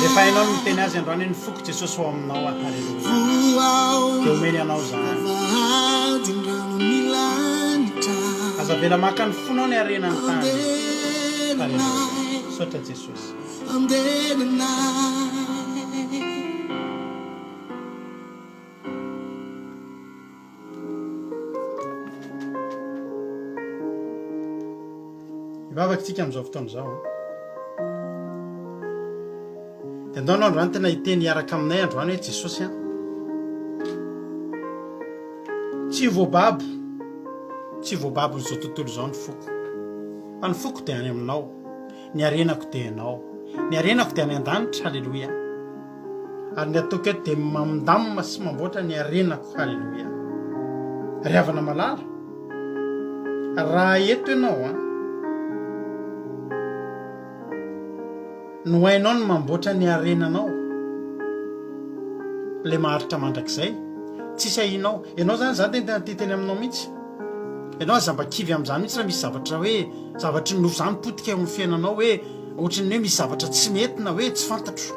rehefa hainao no miteny azy androany ny foko jesosy ho aminao halleloia dia omeny anao zany aza vela maka ny fonao ny arenany tany halleloia sotra jesosy ivavaka tsika amin'izao fotoana izao dia andao no androany tena hiteny hiaraka aminay androany hoe jesosy tsy voababo n'izao tontolo izao ny foko fa ny foko dia any aminao ny arenako dia anao ny arenako dia any an-danitra halleloia ary ny ataoko eto dia mamindamina sy mamboatra ny arenako halleloia ry havana malala raha eto ianao no hainao ny mamboatra ny arenanao le maharitra mandrakizay tsisy hainao ianao zany zany tena teteny aminao mihitsy ianao azambakivy amin'izany mihitsy raha misy zavatra hoe zavatry no zany potika eo amin'ny fiainanao hoe ohatrany hoe misy zavatra tsy mety na hoe tsy fantatro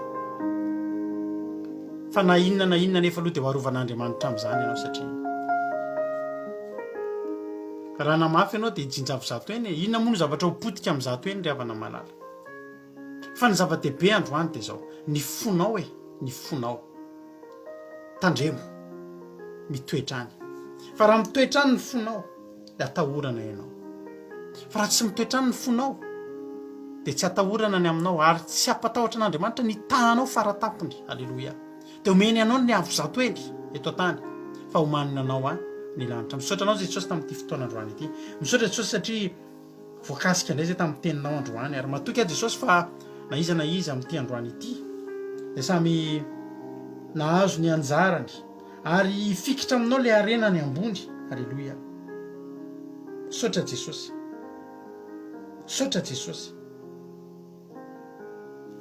fa na inona nefa aloha dia hoarovan'Andriamanitra amin'izany ianao satria raha namafy ianao dia jinjavo zato eny inona moa no zavatra ho potika amin'zato eny ry havana malala fa ny zava-dehibe androany dia zao ny fonao ny fonao tandremo mitoetra any fa raha mitoetra any ny fonao dia atahorana ianao fa raha tsy mitoetra any ny fonao dia tsy atahorana ny aminao ary tsy ampatahotra an'Andriamanitra ny tananao faratapony halleloia dia omeny ianao ny avo zato eny eto tany fa homanina anao ny lanitra misaotra anao Jesosy tamin'ity fotoana androany ity misaotra Jesosy satria voakasika indray zay tamin'ny teninao androany ary matoky Jesosy fa na iza amin'ity androany ity dia samy nahazo ny anjarany ary fikitra aminao le arenany ambony halleloia sotra Jesosy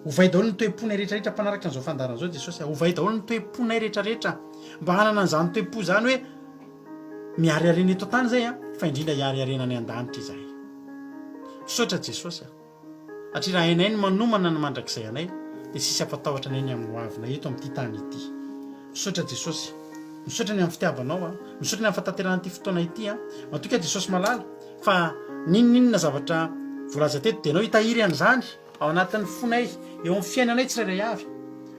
ovay daholo ny toe-ponay rehetrarehetra mpanaraka an'izao fandarana zao Jesosy ovay daholo ny toe-ponay rehetrarehetra mba hanana an'izany toe-po zany hoe miary arena eto tany zay fa indrindra hiary arenany an-danitra izay sotra Jesosy satria raha hainay ny manomana ny mandrakizay anay dia sisy ampatahotra anay ny amin'ny hoavina eto amin'ity tany ity misaotra Jesosy misaotra ny amin'ny fitiavanao misaotra ny amin'ny fatanteran'ity fotoana ity matoka Jesosy malala fa ninona zavatra voalaza teto dia ianao hitahiry an'izany ao anatin'ny fonay eo amin'ny fiainanay tsirairay avy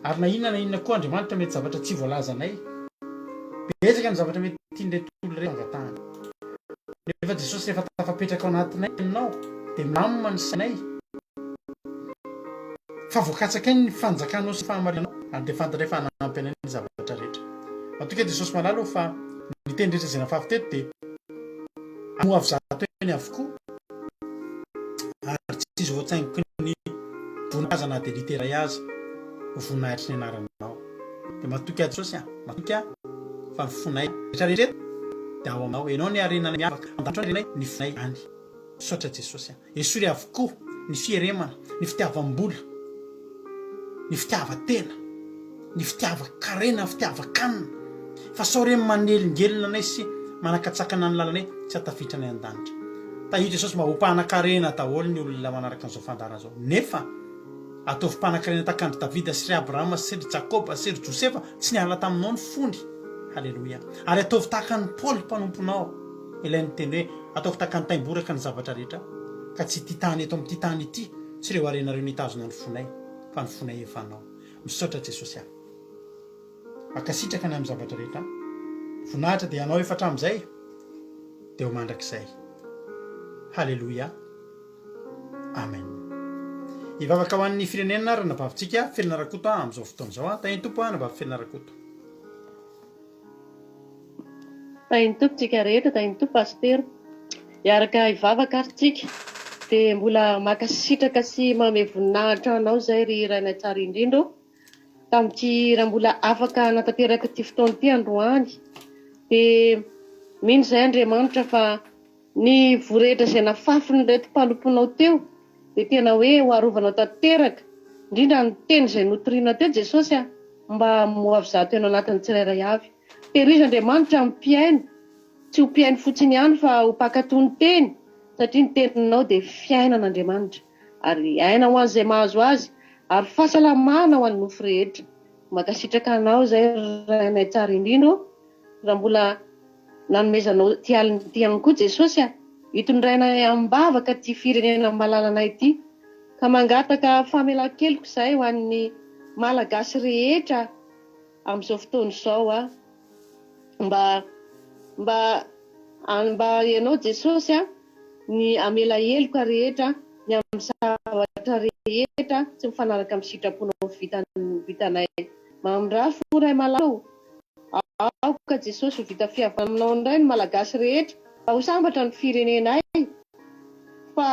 ary na inona koa Andriamanitra mety zavatra tsy voalazanay betsaka ny zavatra mety tian'ilay tolo ireo angatahana rehefa Jesosy rehefa tafapetraka ao anatinay ianao dia milamina ny sainay fa voakatsaka ny fanjakanao sy fahamarinanao ary dia fantatra efa hanampy anay ny zavatra rehetra matoka Jesosy malala fa miteny rehetra izay nafafy teto dia amoavy zato eny avokoa ary tsy izy voatsaingiko ny voninahitra na dia literay azy ho voninahitry ny anaranao dia matoka Jesosy matoka fa ny fonay rehetrarehetra dia ao aminao ianao ny arenanay miavaka andanay ny fonay any misaotra Jesosy esory avokoa ny fieremana ny fitiavam-bola ny fitiavan-tena ny fitiavan-karena ny fitiavan-kanina fa sao reny manelingelina anay sy manakatsakana ny lalanay tsy hatafitra anay an-danitra tahio Jesosy mba ho mpanan-karena daholo ny olona manaraka an'izao fandarana zao nefa ataovy mpanan-karena takandry Davida sy ry Abrahama sy ry Jakoba sy ry Josefa tsy niala taminao ny fony halleloia ary ataovy tahaka ny Paoly mpanomponao ilainy teny hoe ataovy tahaka ny taimboraka ny zavatra rehetra ka tsy ity tany eto amin'ity tany ity tsy ireo arenareo nitazona ny fonay fa ny fonay efanao misaotra Jesosy akasitraka ny amin'ny zavatra rehetra vonahitra dia anao efa hatramin'izay dia ho mandrakizay halleloia amen hivavaka ho an'ny firenena ary nabavintsika felina rakoto amin'izao fotoana izao tahiny tompo nabavy felina rakoto tahiny tompotsika rehetra tahiny tompo pastera hiaraka hivavaka ary tsika dia mbola makasitraka sy manome voninahitra anao izay ry raina tsara indrindra tamin'ity raha mbola afaka natanteraka ity fotoana ity androany dia mino izay Andriamanitra fa ny vorehetra izay nafafiny reto mpanomponao teo dia tena hoe ho arovanao tanteraka indrindra ny teny izay notoriana teo Jesosy mba moavy zato ianao anatin'ny tsirairay avy tehiriza Andriamanitra amin'ny mpiaino tsy ho mpiainy fotsiny ihany fa ho mpankatò ny teny, satria ny teninao dia fiainan'Andriamanitra ary aina ho an'izay mahazo azy ary fahasalamana ho an'ny nofo rehetra. Mankasitraka anao izay rainay tsara indrindra, raha mbola nanomezanao tiany koa Jesosy hitondrainay am-bavaka ty firenena malalanay ity, ka mangataka famelan-keloka izay ho an'ny malagasy rehetra amin'izao fotoana izao mba ianao Jesosy ny amela heloka rehetra, ny amin'ny zavatra rehetra tsy mifanaraka amin'ny sitraponao vitanay. Mamindrafo ray malao, aoka Jesosy ho vita fihavananao indray ny malagasy rehetra mba ho sambatra ny firenenay, fa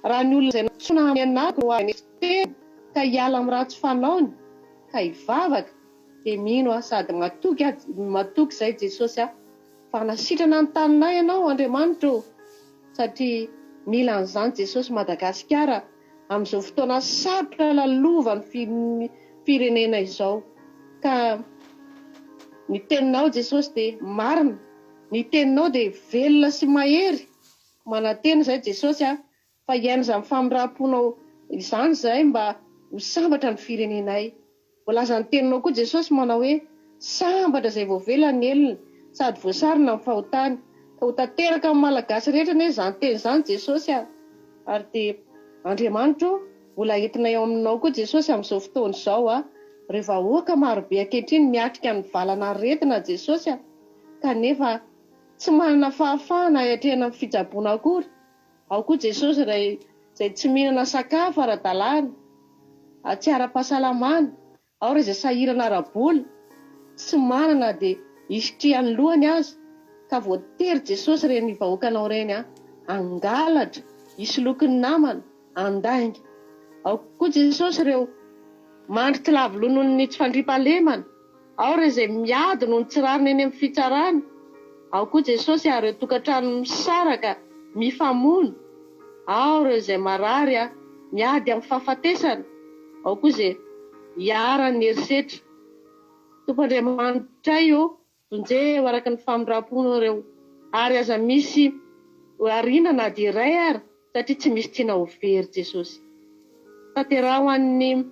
raha ny olona izay natsona anaky no any teny ka hiala amin'ny ratsy fanaony ka hivavaka, dia mino sady matoky izay Jesosy fa nasitrana ny taninay ianao Andriamanitra, satria mila an'izany Jesosy Madagasikara amin'izao fotoana sarotra lalovan'ny firenena izao. Ka ny teninao Jesosy dia marina, ny teninao dia velona sy mahery, manantena izay Jesosy fa hiaina izany famindram-ponao izany izay mba ho sambatra ny firenenay. Voalaza ny teninao koa Jesosy manao hoe sambatra izay voavelona ny elona sady voasarina amin'ny fahotany, ka ho tanteraka amin'ny malagasy rehetra ne izany teny izany Jesosy ary dia Andriamanitra mbola entinay ao aminao koa Jesosy amin'izao fotoana izao rehefa oaka marobe ankehitriny miatrika ny valana aretina Jesosy kanefa tsy manana fahafahana hiatrehana amin'ny fitsaboana akory. Ao koa Jesosy izay tsy mihinana sakafo ara-dalàna, tsy ara-pahasalamana, ao ireo izay sahirana ara-bola, tsy manana dia hisitrihan'ny lohany azy, ka voatery Jesosy ireny vahoakanao ireny angalatra, hisy lokon'ny namana, andainga. Ao koa Jesosy ireo mandry lavolo noho ny tsy fandriam-pahalemana, ao ireo izay miady noho ny tsy rariny eny amin'ny fitsarana, ao koa Jesosy ireo tokantrano misaraka, mifamono, ao ireo izay marary miady amin'ny fahafatesana, ao koa izay hiarany herisetra. Tompoandriamanitra vonjeo araka ny famindram-pona ireo, ary aza misy ariana na dia iray ary, satria tsy misy tiana ho very Jesosy. Tanteraho an'ny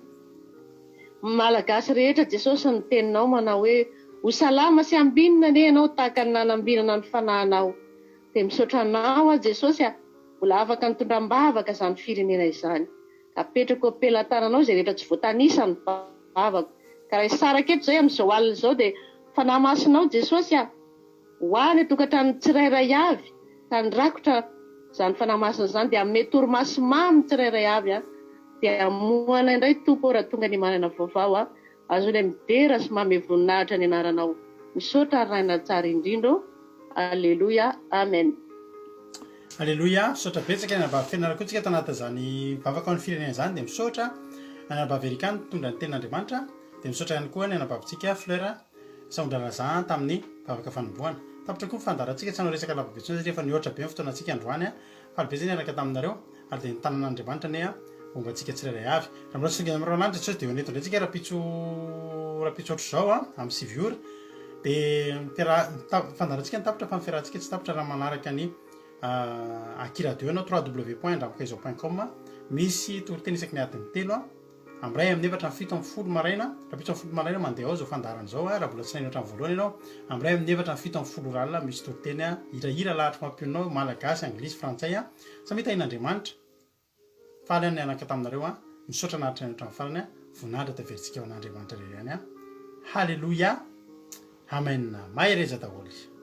malagasy rehetra Jesosy ny teninao manao hoe ho salama sy ambinina anie ianao tahaka ny nanambinana ny fanahinao. Dia misaotra anao Jesosy mbola afaka nitondram-bavaka izany firenena izany, apetrako ampelantananao izay rehetra tsy voatanisa ny bavako. Ka raha sara keto izay amin'izao alina izao dia fanahy masinao Jesosy ho any tokantrano tsirairay avy, ka nirakotra izany fanahy masina izany dia amin'ny torimaso mamy tsirairay avy dia amohana indray Tompo raha tonga ny manana vaovao azonay midera sy manome voninahitra ny anaranao. Misaotra ary raina tsara indrindra. Alleluia, amen. Alleluia, misaotra betsaka mba fianarakotsika tanatin'izany vavaka ny firenena izany, dia misaotra anabaverikanina tondra ny tenin'Andriamanitra, dia misaotra ihany koa ny anabavintsika Fleur Saondranazan tamin'ny vavaka fanombohana. Tapitra koa fandarantsika tsy hanao resaka lavabe intsony satria efa nihoatra be ny fotoanantsika androany faly be zay niaraka taminareo ary dia ny tanan'Andriamanitra ne ombantsika tsirairay avy. Raha mbola tsonga amin'ny Rolanitra Jesosy dia honeto ndraintsika rapitso ohatr' izao amin'ny 7 ora dia fandarantsika ny tapitra fa ny fiarahantsika tsy tapitra raha manaraka ny akiradio anao www.andramokaizo.com. misy toriteny isaky ny adiny 3 amray amin'ny 7:70 maraina, raha 7:70 maraina mandeha ao zao fandarana zao raha mbola tsy nainoatra amin'ny voalohany ianao. Amray amin'ny 7:70 alina misy toriteny hirahira lahatra mampionao malagasy, anglisy, frantsay samy tahin'Andriamanitra. Faly ny anaka taminareo misaotra naritra nainoatra amin'ny farany voninahitra taverintsika ao an'Andriamanitra iray ihany. Halleluia, amen. Mahereza daholo.